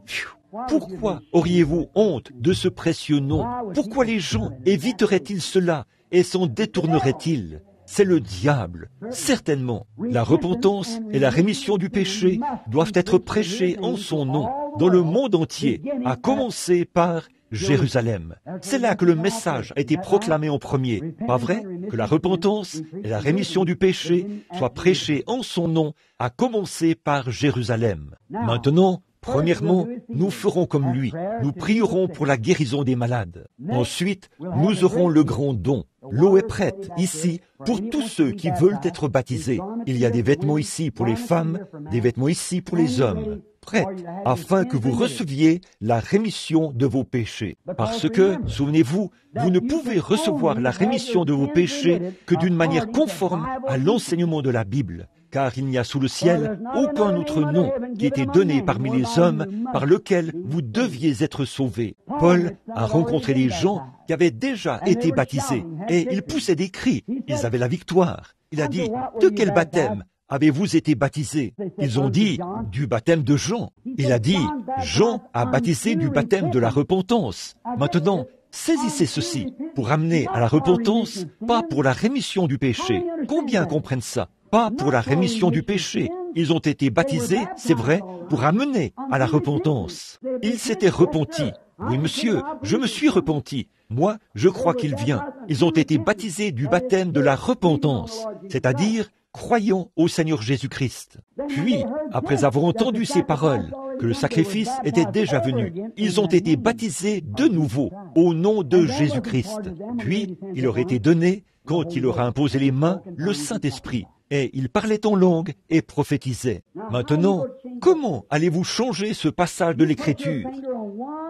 Pfiou. Pourquoi auriez-vous honte de ce précieux nom? Pourquoi les gens éviteraient-ils cela et s'en détourneraient-ils? C'est le diable, certainement. La repentance et la rémission du péché doivent être prêchées en son nom, dans le monde entier, à commencer par Jérusalem. C'est là que le message a été proclamé en premier. Pas vrai? Que la repentance et la rémission du péché soient prêchées en son nom, à commencer par Jérusalem. Maintenant, premièrement, nous ferons comme lui. Nous prierons pour la guérison des malades. Ensuite, nous aurons le grand don. L'eau est prête, ici, pour tous ceux qui veulent être baptisés. Il y a des vêtements ici pour les femmes, des vêtements ici pour les hommes, prêts, afin que vous receviez la rémission de vos péchés. Parce que, souvenez-vous, vous ne pouvez recevoir la rémission de vos péchés que d'une manière conforme à l'enseignement de la Bible. Car il n'y a sous le ciel aucun autre nom qui ait été donné parmi les hommes par lequel vous deviez être sauvés. Paul a rencontré des gens qui avaient déjà été baptisés et ils poussaient des cris. Ils avaient la victoire. Il a dit, de quel baptême avez-vous été baptisés? Ils ont dit, du baptême de Jean. Il a dit, Jean a baptisé du baptême de la repentance. Maintenant, saisissez ceci pour amener à la repentance, pas pour la rémission du péché. Combien comprennent ça? Pas pour la rémission du péché, Ils ont été baptisés, c'est vrai, pour amener à la repentance. Ils s'étaient repentis. Oui, monsieur, je me suis repenti. Moi, je crois qu'il vient. Ils ont été baptisés du baptême de la repentance, c'est-à-dire croyant au Seigneur Jésus-Christ. Puis, après avoir entendu ces paroles, que le sacrifice était déjà venu, ils ont été baptisés de nouveau au nom de Jésus-Christ. Puis, il leur était donné, quand il leur a imposé les mains, le Saint-Esprit. Et ils parlaient en langue et prophétisaient. Maintenant, comment allez-vous changer ce passage de l'Écriture?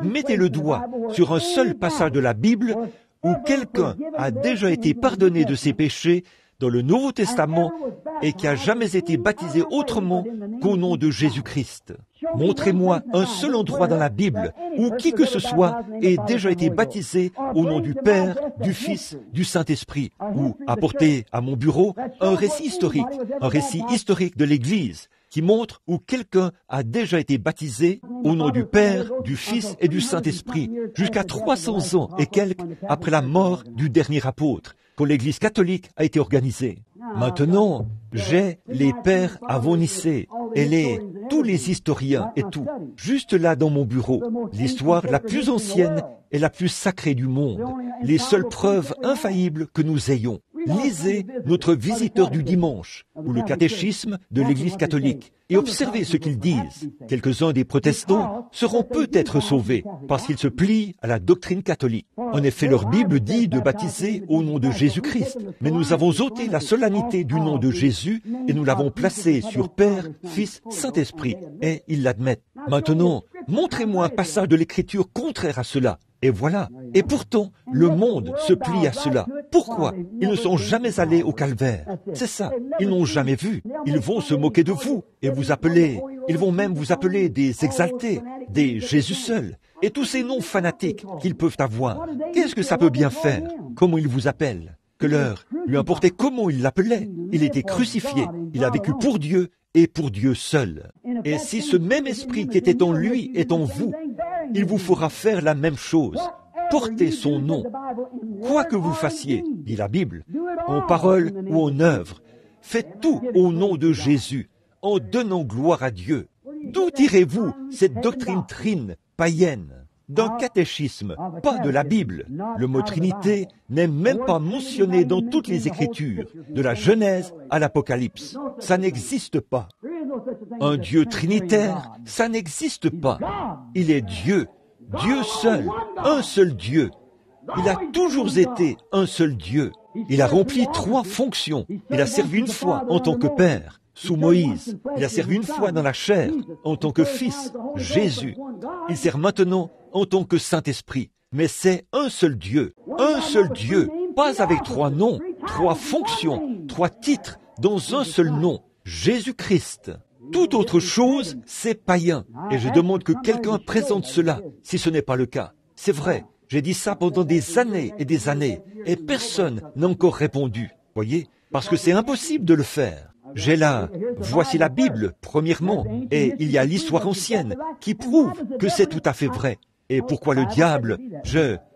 Mettez le doigt sur un seul passage de la Bible où quelqu'un a déjà été pardonné de ses péchés dans le Nouveau Testament et qui a jamais été baptisé autrement qu'au nom de Jésus-Christ. Montrez-moi un seul endroit dans la Bible où qui que ce soit ait déjà été baptisé au nom du Père, du Fils, du Saint-Esprit, ou apportez à mon bureau un récit historique de l'Église qui montre où quelqu'un a déjà été baptisé au nom du Père, du Fils et du Saint-Esprit, jusqu'à 300 ans et quelques après la mort du dernier apôtre, quand l'Église catholique a été organisée. Maintenant, j'ai les pères avonicés et tous les historiens et tout, juste là dans mon bureau, l'histoire la plus ancienne et la plus sacrée du monde, les seules preuves infaillibles que nous ayons. Lisez notre visiteur du dimanche, ou le catéchisme de l'Église catholique, et observez ce qu'ils disent. Quelques-uns des protestants seront peut-être sauvés, parce qu'ils se plient à la doctrine catholique. En effet, leur Bible dit de baptiser au nom de Jésus-Christ, mais nous avons ôté la solennité du nom de Jésus, et nous l'avons placé sur Père, Fils, Saint-Esprit, et ils l'admettent. Maintenant, montrez-moi un passage de l'Écriture contraire à cela. Et voilà. Et pourtant, le monde se plie à cela. Pourquoi? Ils ne sont jamais allés au calvaire. C'est ça. Ils n'ont jamais vu. Ils vont se moquer de vous et vous appeler. Ils vont même vous appeler des exaltés, des Jésus seuls. Et tous ces noms fanatiques qu'ils peuvent avoir. Qu'est-ce que ça peut bien faire? Comment ils vous appellent? Que leur lui importait comment ils l'appelaient. Il était crucifié. Il a vécu pour Dieu et pour Dieu seul. Et si ce même esprit qui était en lui est en vous, il vous fera faire la même chose. Portez son nom. Quoi que vous fassiez, dit la Bible, en parole ou en œuvre, faites tout au nom de Jésus, en donnant gloire à Dieu. D'où tirez-vous cette doctrine trine, païenne? D'un catéchisme, pas de la Bible. Le mot Trinité n'est même pas mentionné dans toutes les Écritures, de la Genèse à l'Apocalypse. Ça n'existe pas. Un Dieu trinitaire, ça n'existe pas. Il est Dieu, Dieu seul, un seul Dieu. Il a toujours été un seul Dieu. Il a rempli 3 fonctions. Il a servi une fois en tant que Père, sous Moïse. Il a servi une fois dans la chair, en tant que Fils, Jésus. Il sert maintenant en tant que Saint-Esprit. Mais c'est un seul Dieu, pas avec 3 noms, 3 fonctions, 3 titres, dans un seul nom, Jésus-Christ. Toute autre chose, c'est païen. Et je demande que quelqu'un présente cela, si ce n'est pas le cas. C'est vrai, j'ai dit ça pendant des années, et personne n'a encore répondu. Voyez, parce que c'est impossible de le faire. J'ai là, voici la Bible, premièrement, et il y a l'histoire ancienne qui prouve que c'est tout à fait vrai. Et pourquoi le diable,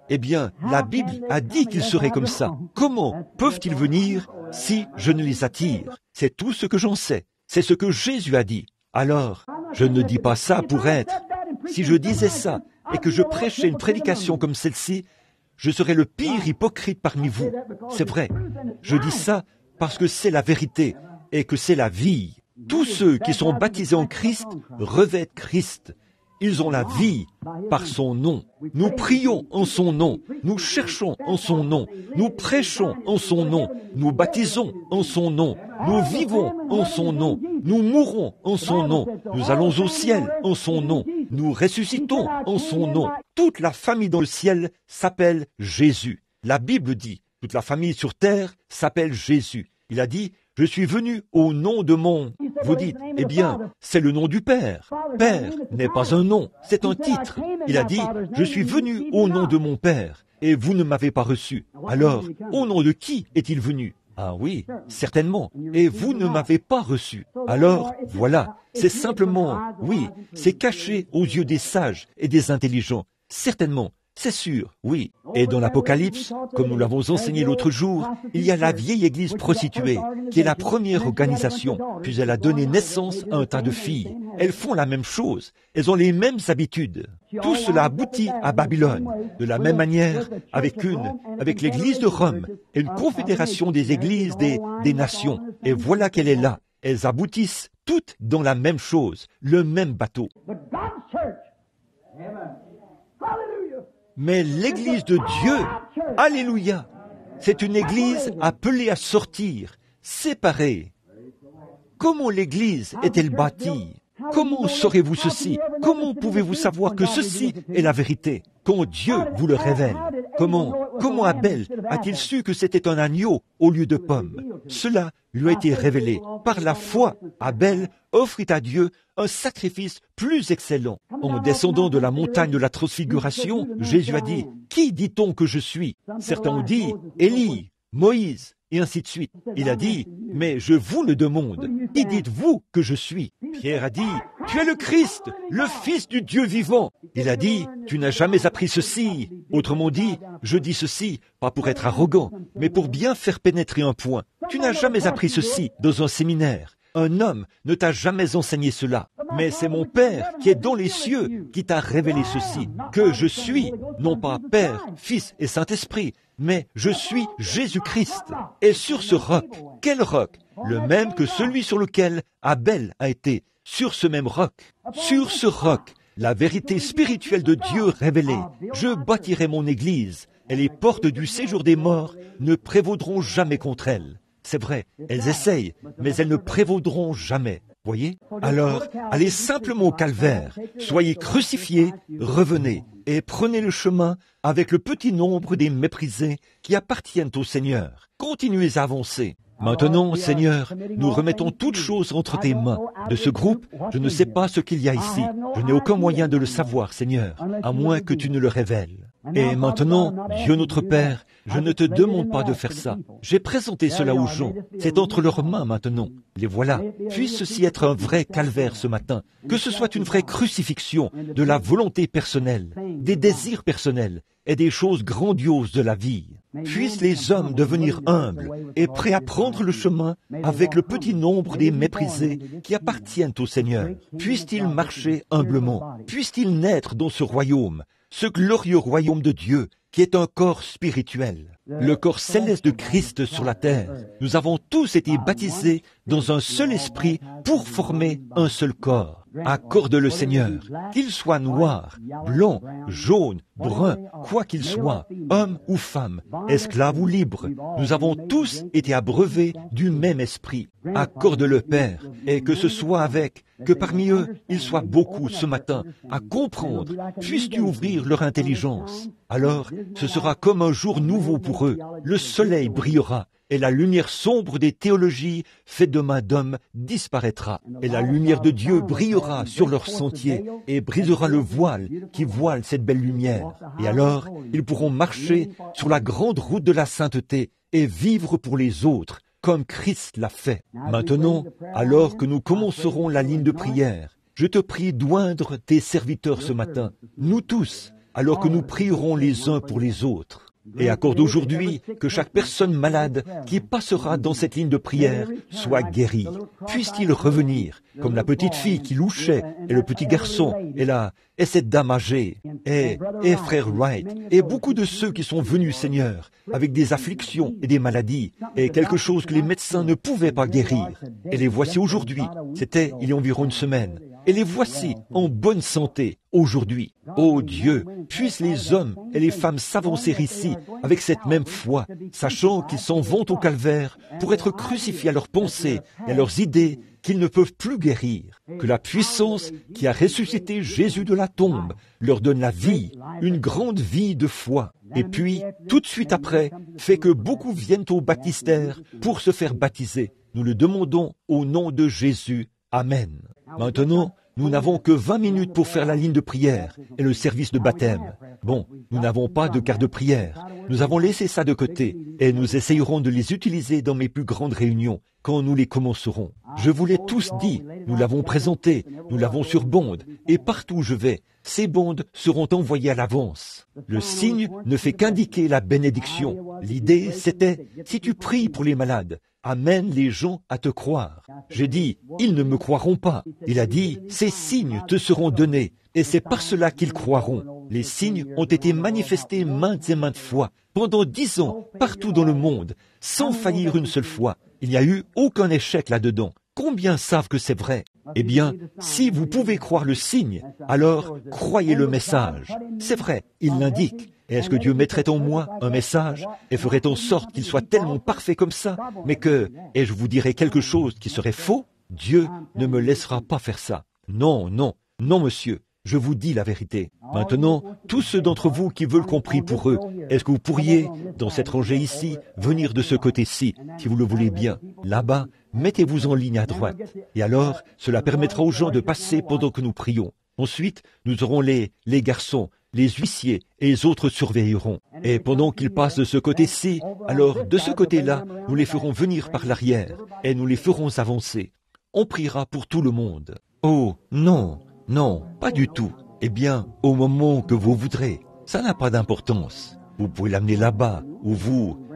eh bien, la Bible a dit qu'ils seraient comme ça. Comment peuvent-ils venir si je ne les attire? C'est tout ce que j'en sais. C'est ce que Jésus a dit. Alors, je ne dis pas ça pour être. Si je disais ça et que je prêchais une prédication comme celle-ci, je serais le pire hypocrite parmi vous. C'est vrai. Je dis ça parce que c'est la vérité et que c'est la vie. Tous ceux qui sont baptisés en Christ revêtent Christ. Ils ont la vie par son nom. Nous prions en son nom. Nous cherchons en son nom. Nous prêchons en son nom. Nous baptisons en son nom. Nous vivons en son nom. Nous mourons en son nom. Nous allons au ciel en son nom. Nous ressuscitons en son nom. Toute la famille dans le ciel s'appelle Jésus. La Bible dit, toute la famille sur terre s'appelle Jésus. Il a dit, je suis venu au nom de mon... Vous dites, eh bien, c'est le nom du Père. Père n'est pas un nom, c'est un titre. Il a dit, je suis venu au nom de mon Père, et vous ne m'avez pas reçu. Alors, au nom de qui est-il venu? Ah oui, certainement, et vous ne m'avez pas reçu. Alors, voilà, c'est simplement, oui, c'est caché aux yeux des sages et des intelligents. Certainement, C'est sûr, oui. Et dans l'Apocalypse, comme nous l'avons enseigné l'autre jour, il y a la vieille église prostituée, qui est la première organisation, puis elle a donné naissance à un tas de filles. Elles font la même chose, elles ont les mêmes habitudes. Tout cela aboutit à Babylone. De la même manière, avec l'église de Rome, et une confédération des églises des nations. Et voilà qu'elle est là. Elles aboutissent toutes dans la même chose, le même bateau. Mais l'église de Dieu, alléluia, c'est une église appelée à sortir, séparée. Comment l'église est-elle bâtie? Comment saurez-vous ceci? Comment pouvez-vous savoir que ceci est la vérité? Quand Dieu vous le révèle. Comment Abel a-t-il su que c'était un agneau au lieu de pommes? Cela lui a été révélé. Par la foi, Abel offrit à Dieu un sacrifice plus excellent. En descendant de la montagne de la transfiguration, Jésus a dit, « Qui dit-on que je suis ?» Certains ont dit, « Élie, Moïse, et ainsi de suite. » Il a dit, « Mais je vous le demande, qui dites-vous que je suis ?» Pierre a dit, « Tu es le Christ, le Fils du Dieu vivant. » Il a dit, « Tu n'as jamais appris ceci. » Autrement dit, je dis ceci, pas pour être arrogant, mais pour bien faire pénétrer un point. Tu n'as jamais appris ceci dans un séminaire. Un homme ne t'a jamais enseigné cela. Mais c'est mon Père qui est dans les cieux qui t'a révélé ceci, que je suis, non pas Père, Fils et Saint-Esprit, mais je suis Jésus-Christ. Et sur ce roc, quel roc? Le même que celui sur lequel Abel a été, sur ce même roc. Sur ce roc, la vérité spirituelle de Dieu révélée, je bâtirai mon Église, et les portes du séjour des morts ne prévaudront jamais contre elle. C'est vrai, elles essayent, mais elles ne prévaudront jamais. Voyez? Alors, allez simplement au calvaire, soyez crucifiés, revenez, et prenez le chemin avec le petit nombre des méprisés qui appartiennent au Seigneur. Continuez à avancer. Maintenant, Seigneur, nous remettons toutes choses entre tes mains. De ce groupe, je ne sais pas ce qu'il y a ici. Je n'ai aucun moyen de le savoir, Seigneur, à moins que tu ne le révèles. Et maintenant, Dieu notre Père, je ne te demande pas de faire ça. J'ai présenté cela aux gens. C'est entre leurs mains maintenant. Les voilà. Puisse ceci être un vrai calvaire ce matin. Que ce soit une vraie crucifixion de la volonté personnelle, des désirs personnels et des choses grandioses de la vie. Puissent les hommes devenir humbles et prêts à prendre le chemin avec le petit nombre des méprisés qui appartiennent au Seigneur. Puissent-ils marcher humblement? Puissent-ils naître dans ce royaume, ce glorieux royaume de Dieu qui est un corps spirituel, le corps céleste de Christ sur la terre. Nous avons tous été baptisés dans un seul esprit pour former un seul corps. Accorde-le Seigneur, qu'il soit noir, blanc, jaune, brun, quoi qu'il soit, homme ou femme, esclave ou libre. Nous avons tous été abreuvés du même esprit. Accorde-le Père, et que ce soit que parmi eux, il soit beaucoup ce matin à comprendre. Puisses-tu ouvrir leur intelligence? Alors, ce sera comme un jour nouveau pour eux. Le soleil brillera, et la lumière sombre des théologies faites de main d'homme disparaîtra. Et la lumière de Dieu brillera sur leur sentier et brisera le voile qui voile cette belle lumière. Et alors, ils pourront marcher sur la grande route de la sainteté et vivre pour les autres, comme Christ l'a fait. Maintenant, alors que nous commencerons la ligne de prière, je te prie d'oindre tes serviteurs ce matin, nous tous, alors que nous prierons les uns pour les autres. Et accorde aujourd'hui que chaque personne malade qui passera dans cette ligne de prière soit guérie. Puisse-t-il revenir, comme la petite fille qui louchait, et le petit garçon, et cette dame âgée, et frère Wright, et beaucoup de ceux qui sont venus, Seigneur, avec des afflictions et des maladies, et quelque chose que les médecins ne pouvaient pas guérir. Et les voici aujourd'hui, c'était il y a environ une semaine, et les voici en bonne santé aujourd'hui. Ô Dieu, puissent les hommes et les femmes s'avancer ici avec cette même foi, sachant qu'ils s'en vont au calvaire pour être crucifiés à leurs pensées et à leurs idées qu'ils ne peuvent plus guérir. Que la puissance qui a ressuscité Jésus de la tombe leur donne la vie, une grande vie de foi. Et puis, tout de suite après, fait que beaucoup viennent au baptistère pour se faire baptiser. Nous le demandons au nom de Jésus. Amen. Maintenant, nous n'avons que 20 minutes pour faire la ligne de prière et le service de baptême. Bon, nous n'avons pas de carte de prière. Nous avons laissé ça de côté et nous essayerons de les utiliser dans mes plus grandes réunions quand nous les commencerons. Je vous l'ai tous dit, nous l'avons présenté, nous l'avons sur bande et partout où je vais. ces bandes seront envoyées à l'avance. Le signe ne fait qu'indiquer la bénédiction. L'idée, c'était, si tu pries pour les malades, amène les gens à te croire. J'ai dit, ils ne me croiront pas. Il a dit, ces signes te seront donnés, et c'est par cela qu'ils croiront. Les signes ont été manifestés maintes et maintes fois, pendant 10 ans, partout dans le monde, sans faillir une seule fois. Il n'y a eu aucun échec là-dedans. Combien savent que c'est vrai? Eh bien, si vous pouvez croire le signe, alors croyez le message. C'est vrai, il l'indique. Et est-ce que Dieu mettrait en moi un message et ferait en sorte qu'il soit tellement parfait comme ça, mais que, et je vous dirais quelque chose qui serait faux? Dieu ne me laissera pas faire ça. Non, non, non, monsieur. Je vous dis la vérité. Maintenant, tous ceux d'entre vous qui veulent qu'on prie pour eux, est-ce que vous pourriez, dans cette rangée ici, venir de ce côté-ci, si vous le voulez bien, là-bas, mettez-vous en ligne à droite. Et alors, cela permettra aux gens de passer pendant que nous prions. Ensuite, nous aurons les garçons, les huissiers et les autres surveilleront. Et pendant qu'ils passent de ce côté-ci, alors de ce côté-là, nous les ferons venir par l'arrière et nous les ferons avancer. On priera pour tout le monde. Oh, non! Non, pas du tout. Eh bien, au moment que vous voudrez, ça n'a pas d'importance. Vous pouvez l'amener là-bas, ou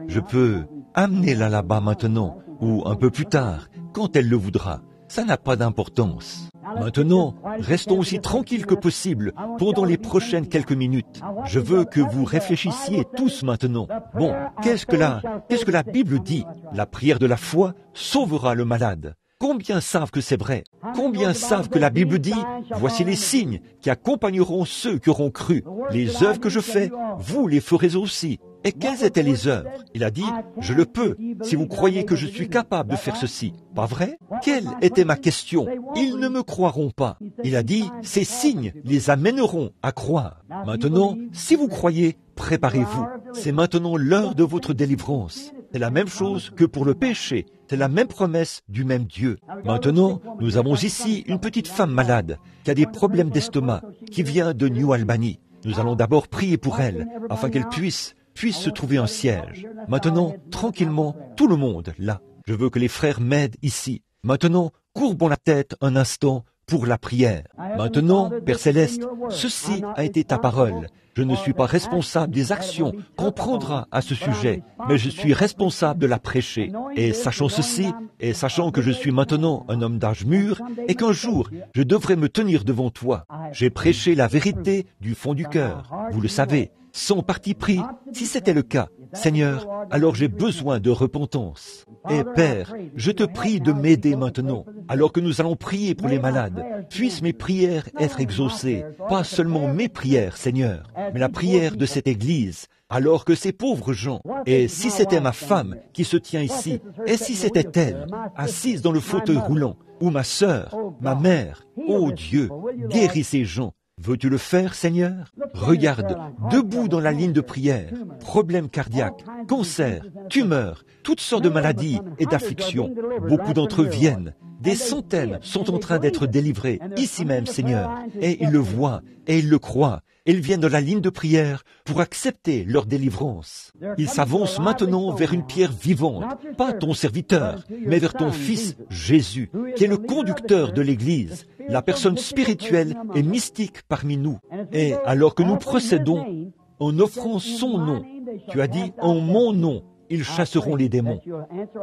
je peux amener-la là-bas maintenant, ou un peu plus tard, quand elle le voudra. Ça n'a pas d'importance. Maintenant, restons aussi tranquilles que possible pendant les prochaines quelques minutes. Je veux que vous réfléchissiez tous maintenant. Bon, qu'est-ce que la Bible dit? La prière de la foi sauvera le malade. Combien savent que c'est vrai? Combien savent que la Bible dit, voici les signes qui accompagneront ceux qui auront cru. Les œuvres que je fais, vous les ferez aussi. Et quelles étaient les œuvres? Il a dit, je le peux, si vous croyez que je suis capable de faire ceci. Pas vrai? Quelle était ma question? Ils ne me croiront pas. Il a dit, ces signes les amèneront à croire. Maintenant, si vous croyez, préparez-vous. C'est maintenant l'heure de votre délivrance. C'est la même chose que pour le péché. C'est la même promesse du même Dieu. Maintenant, nous avons ici une petite femme malade qui a des problèmes d'estomac, qui vient de New Albany. Nous allons d'abord prier pour elle, afin qu'elle puisse se trouver un siège. Maintenant, tranquillement, tout le monde, là. Je veux que les frères m'aident ici. Maintenant, courbons la tête un instant pour la prière. Maintenant, Père Céleste, ceci a été ta parole. Je ne suis pas responsable des actions qu'on prendra à ce sujet, mais je suis responsable de la prêcher. Et sachant ceci, et sachant que je suis maintenant un homme d'âge mûr, et qu'un jour, je devrais me tenir devant toi, j'ai prêché la vérité du fond du cœur. Vous le savez, sans parti pris, si c'était le cas, Seigneur, alors j'ai besoin de repentance. Et Père, je te prie de m'aider maintenant, alors que nous allons prier pour les malades. Puissent mes prières être exaucées, pas seulement mes prières, Seigneur, mais la prière de cette Église, alors que ces pauvres gens, et si c'était ma femme qui se tient ici, et si c'était elle, assise dans le fauteuil roulant, ou ma sœur, ma mère, ô Dieu, guéris ces gens. Veux-tu le faire, Seigneur? Regarde, debout dans la ligne de prière, problèmes cardiaques, cancers, tumeurs, toutes sortes de maladies et d'afflictions. Beaucoup d'entre eux viennent. Des centaines sont en train d'être délivrés, ici même, Seigneur. Et ils le voient, et ils le croient. Ils viennent dans la ligne de prière pour accepter leur délivrance. Ils s'avancent maintenant vers une pierre vivante, pas ton serviteur, mais vers ton Fils Jésus, qui est le conducteur de l'Église, la personne spirituelle et mystique parmi nous. Et alors que nous procédons en offrant son nom, tu as dit en mon nom, ils chasseront les démons.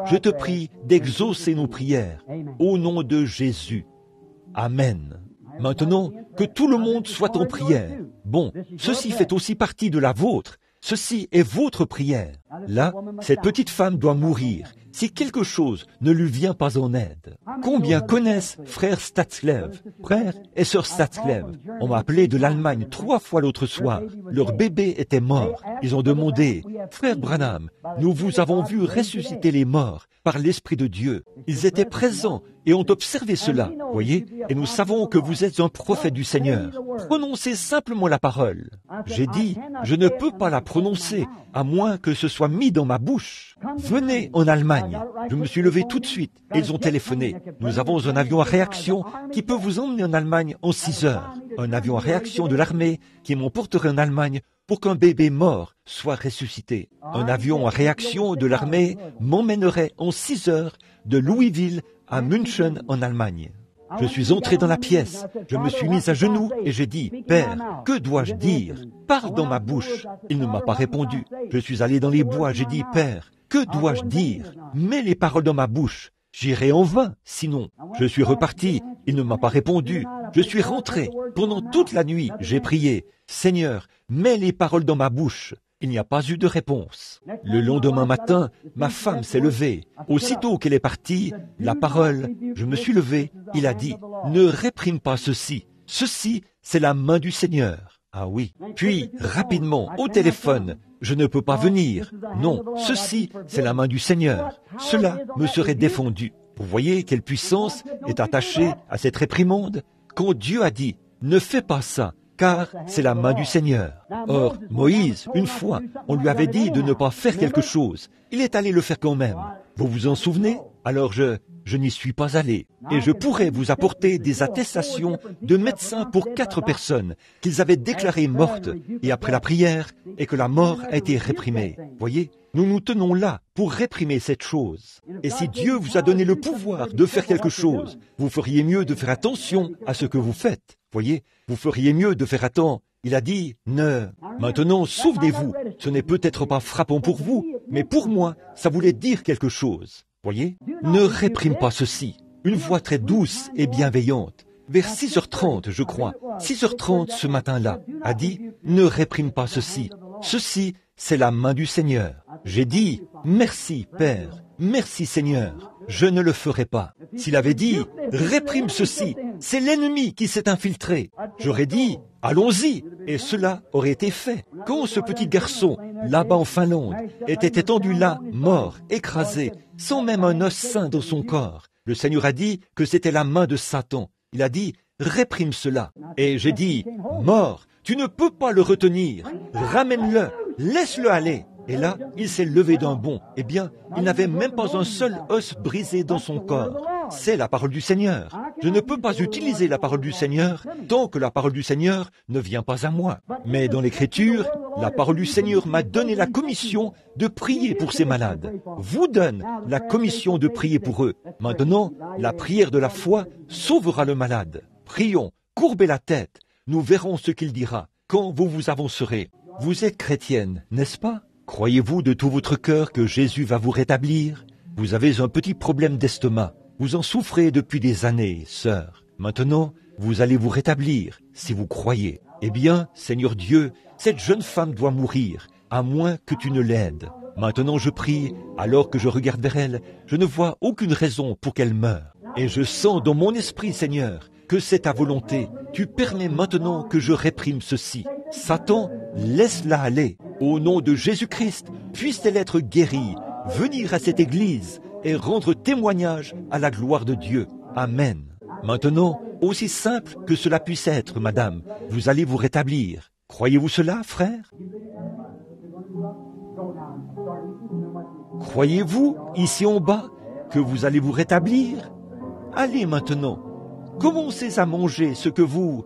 Je te prie d'exaucer nos prières au nom de Jésus. Amen. Maintenant, que tout le monde soit en prière. Bon, ceci fait aussi partie de la vôtre. Ceci est votre prière. Là, cette petite femme doit mourir si quelque chose ne lui vient pas en aide. Combien connaissent frère Statzlev, frère et sœur Statzlev? On m'a appelé de l'Allemagne 3 fois l'autre soir. Leur bébé était mort. Ils ont demandé, frère Branham, nous vous avons vu ressusciter les morts par l'Esprit de Dieu. Ils étaient présents et ont observé cela, voyez, et nous savons que vous êtes un prophète du Seigneur. Prononcez simplement la parole. J'ai dit, je ne peux pas la prononcer, à moins que ce soit mis dans ma bouche. Venez en Allemagne. Je me suis levé tout de suite et ils ont téléphoné. Nous avons un avion à réaction qui peut vous emmener en Allemagne en 6 heures. Un avion à réaction de l'armée qui m'emporterait en Allemagne pour qu'un bébé mort soit ressuscité. Un avion à réaction de l'armée m'emmènerait en 6 heures de Louisville à München en Allemagne. Je suis entré dans la pièce, je me suis mis à genoux et j'ai dit, « Père, que dois-je dire? Parle dans ma bouche. » Il ne m'a pas répondu. Je suis allé dans les bois, j'ai dit, « Père, que dois-je dire? Mets les paroles dans ma bouche. J'irai en vain, sinon. » Je suis reparti, il ne m'a pas répondu. Je suis rentré. Pendant toute la nuit, j'ai prié, « Seigneur, mets les paroles dans ma bouche. » Il n'y a pas eu de réponse. Le lendemain matin, ma femme s'est levée. Aussitôt qu'elle est partie, la parole, je me suis levé, il a dit, « Ne réprime pas ceci. Ceci, c'est la main du Seigneur. » Ah oui. Puis, rapidement, au téléphone, je ne peux pas venir. Non, ceci, c'est la main du Seigneur. Cela me serait défendu. Vous voyez quelle puissance est attachée à cette réprimande? Quand Dieu a dit, « Ne fais pas ça. » Car c'est la main du Seigneur. Or, Moïse, une fois, on lui avait dit de ne pas faire quelque chose. Il est allé le faire quand même. Vous vous en souvenez? Alors je n'y suis pas allé. Et je pourrais vous apporter des attestations de médecins pour 4 personnes qu'ils avaient déclarées mortes et après la prière et que la mort a été réprimée. Voyez? Nous nous tenons là pour réprimer cette chose. Et si Dieu vous a donné le pouvoir de faire quelque chose, vous feriez mieux de faire attention à ce que vous faites. Voyez, vous feriez mieux de faire attention. Il a dit, ne. Maintenant, souvenez-vous, ce n'est peut-être pas frappant pour vous, mais pour moi, ça voulait dire quelque chose. Voyez, ne réprime pas ceci. Une voix très douce et bienveillante, vers 6h30, je crois, 6h30 ce matin-là, a dit, ne réprime pas ceci. Ceci, c'est la main du Seigneur. J'ai dit, merci, Père, merci, Seigneur, je ne le ferai pas. S'il avait dit, réprime ceci, c'est l'ennemi qui s'est infiltré. J'aurais dit, allons-y, et cela aurait été fait. Quand ce petit garçon, là-bas en Finlande, était étendu là, mort, écrasé, sans même un os sain dans son corps, le Seigneur a dit que c'était la main de Satan. Il a dit, réprime cela. Et j'ai dit, mort, tu ne peux pas le retenir, ramène-le, laisse-le aller. Et là, il s'est levé d'un bond. Eh bien, il n'avait même pas un seul os brisé dans son corps. C'est la parole du Seigneur. Je ne peux pas utiliser la parole du Seigneur tant que la parole du Seigneur ne vient pas à moi. Mais dans l'Écriture, la parole du Seigneur m'a donné la commission de prier pour ces malades. Vous donne la commission de prier pour eux. Maintenant, la prière de la foi sauvera le malade. Prions, courbez la tête. Nous verrons ce qu'il dira quand vous vous avancerez. Vous êtes chrétienne, n'est-ce pas? Croyez-vous de tout votre cœur que Jésus va vous rétablir? Vous avez un petit problème d'estomac. Vous en souffrez depuis des années, sœur. Maintenant, vous allez vous rétablir, si vous croyez. Eh bien, Seigneur Dieu, cette jeune femme doit mourir, à moins que tu ne l'aides. Maintenant je prie, alors que je regarde vers elle, je ne vois aucune raison pour qu'elle meure. Et je sens dans mon esprit, Seigneur, que c'est ta volonté. Tu permets maintenant que je réprime ceci. Satan, laisse-la aller. Au nom de Jésus-Christ, puisse-t-elle être guérie, venir à cette église et rendre témoignage à la gloire de Dieu. Amen. Maintenant, aussi simple que cela puisse être, madame, vous allez vous rétablir. Croyez-vous cela, frère? Croyez-vous, ici en bas, que vous allez vous rétablir? Allez maintenant, commencez à manger ce que vous...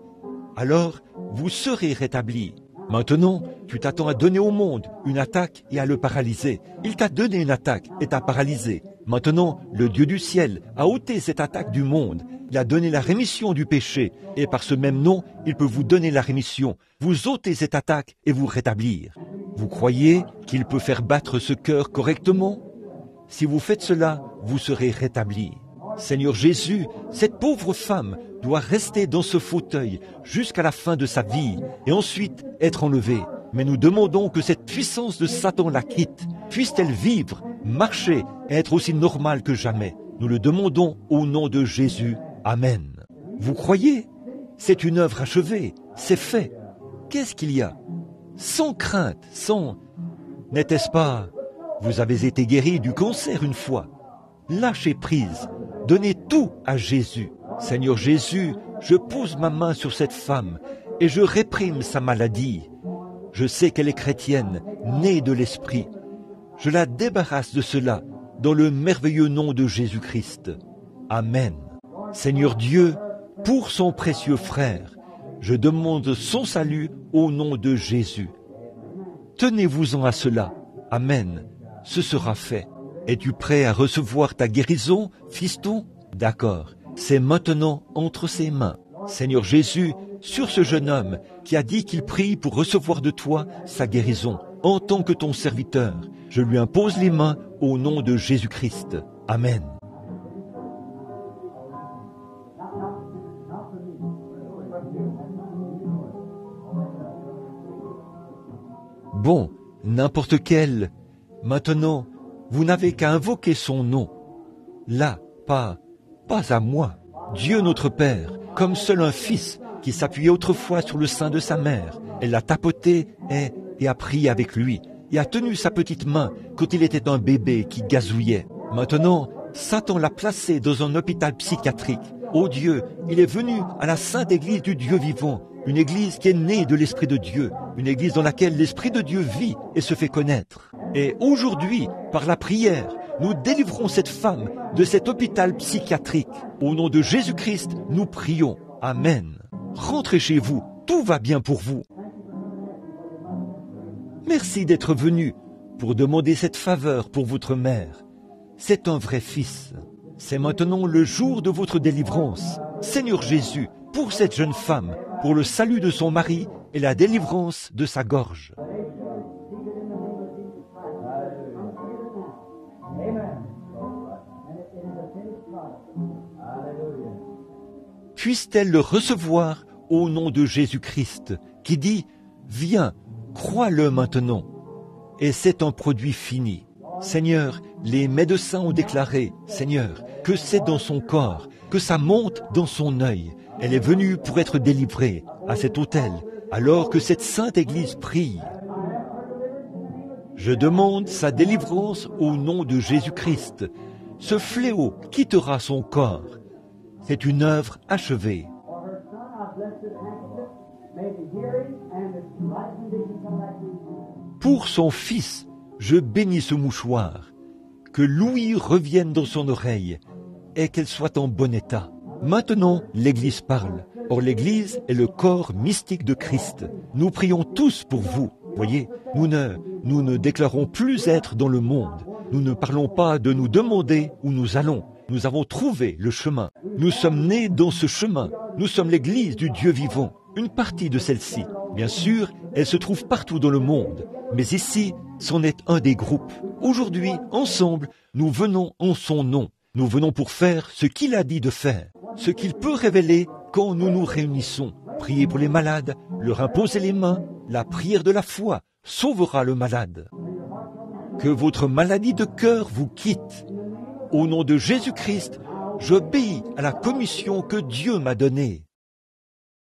Alors, vous serez rétablis. Maintenant, tu t'attends à donner au monde une attaque et à le paralyser. Il t'a donné une attaque et t'a paralysé. Maintenant, le Dieu du ciel a ôté cette attaque du monde. Il a donné la rémission du péché. Et par ce même nom, il peut vous donner la rémission, vous ôter cette attaque et vous rétablir. Vous croyez qu'il peut faire battre ce cœur correctement? Si vous faites cela, vous serez rétablis. Seigneur Jésus, cette pauvre femme doit rester dans ce fauteuil jusqu'à la fin de sa vie et ensuite être enlevée. Mais nous demandons que cette puissance de Satan la quitte. Puisse-t-elle vivre, marcher et être aussi normale que jamais. Nous le demandons au nom de Jésus. Amen. Vous croyez? C'est une œuvre achevée. C'est fait. Qu'est-ce qu'il y a? Sans crainte, sans... N'était-ce pas? Vous avez été guéri du cancer une fois. Lâchez prise. Donnez tout à Jésus. Seigneur Jésus, je pose ma main sur cette femme et je réprime sa maladie. Je sais qu'elle est chrétienne, née de l'Esprit. Je la débarrasse de cela dans le merveilleux nom de Jésus-Christ. Amen. Seigneur Dieu, pour son précieux frère, je demande son salut au nom de Jésus. Tenez-vous-en à cela. Amen. Ce sera fait. Es-tu prêt à recevoir ta guérison, fiston? D'accord. c'est maintenant entre ses mains. Seigneur Jésus, sur ce jeune homme qui a dit qu'il prie pour recevoir de toi sa guérison, en tant que ton serviteur, je lui impose les mains au nom de Jésus-Christ. Amen. Bon, n'importe quel. Maintenant, vous n'avez qu'à invoquer son nom. Là, pas à moi. Dieu notre Père, comme seul un fils qui s'appuyait autrefois sur le sein de sa mère. Elle l'a tapoté et a prié avec lui, et a tenu sa petite main quand il était un bébé qui gazouillait. Maintenant, Satan l'a placé dans un hôpital psychiatrique. Oh Dieu, il est venu à la sainte église du Dieu vivant, une église qui est née de l'Esprit de Dieu, une église dans laquelle l'Esprit de Dieu vit et se fait connaître. Et aujourd'hui, par la prière, nous délivrons cette femme de cet hôpital psychiatrique. Au nom de Jésus-Christ, nous prions. Amen. Rentrez chez vous, tout va bien pour vous. Merci d'être venu pour demander cette faveur pour votre mère. C'est un vrai fils. C'est maintenant le jour de votre délivrance. Seigneur Jésus, pour cette jeune femme, pour le salut de son mari et la délivrance de sa gorge. Puisse-t-elle le recevoir au nom de Jésus-Christ, qui dit « Viens, crois-le maintenant ». Et c'est un produit fini. Seigneur, les médecins ont déclaré, Seigneur, que c'est dans son corps, que ça monte dans son œil. Elle est venue pour être délivrée à cet autel, alors que cette sainte Église prie. Je demande sa délivrance au nom de Jésus-Christ. Ce fléau quittera son corps. C'est une œuvre achevée. Pour son fils, je bénis ce mouchoir. Que l'ouïe revienne dans son oreille et qu'elle soit en bon état. Maintenant, l'Église parle. Or, l'Église est le corps mystique de Christ. Nous prions tous pour vous. Voyez, nous ne déclarons plus être dans le monde. Nous ne parlons pas de nous demander où nous allons. Nous avons trouvé le chemin. Nous sommes nés dans ce chemin. Nous sommes l'Église du Dieu vivant. Une partie de celle-ci. Bien sûr, elle se trouve partout dans le monde. Mais ici, c'en est un des groupes. Aujourd'hui, ensemble, nous venons en son nom. Nous venons pour faire ce qu'il a dit de faire. Ce qu'il peut révéler quand nous nous réunissons. Prier pour les malades, leur imposer les mains. La prière de la foi sauvera le malade. Que votre maladie de cœur vous quitte. Au nom de Jésus-Christ, j'obéis à la commission que Dieu m'a donnée.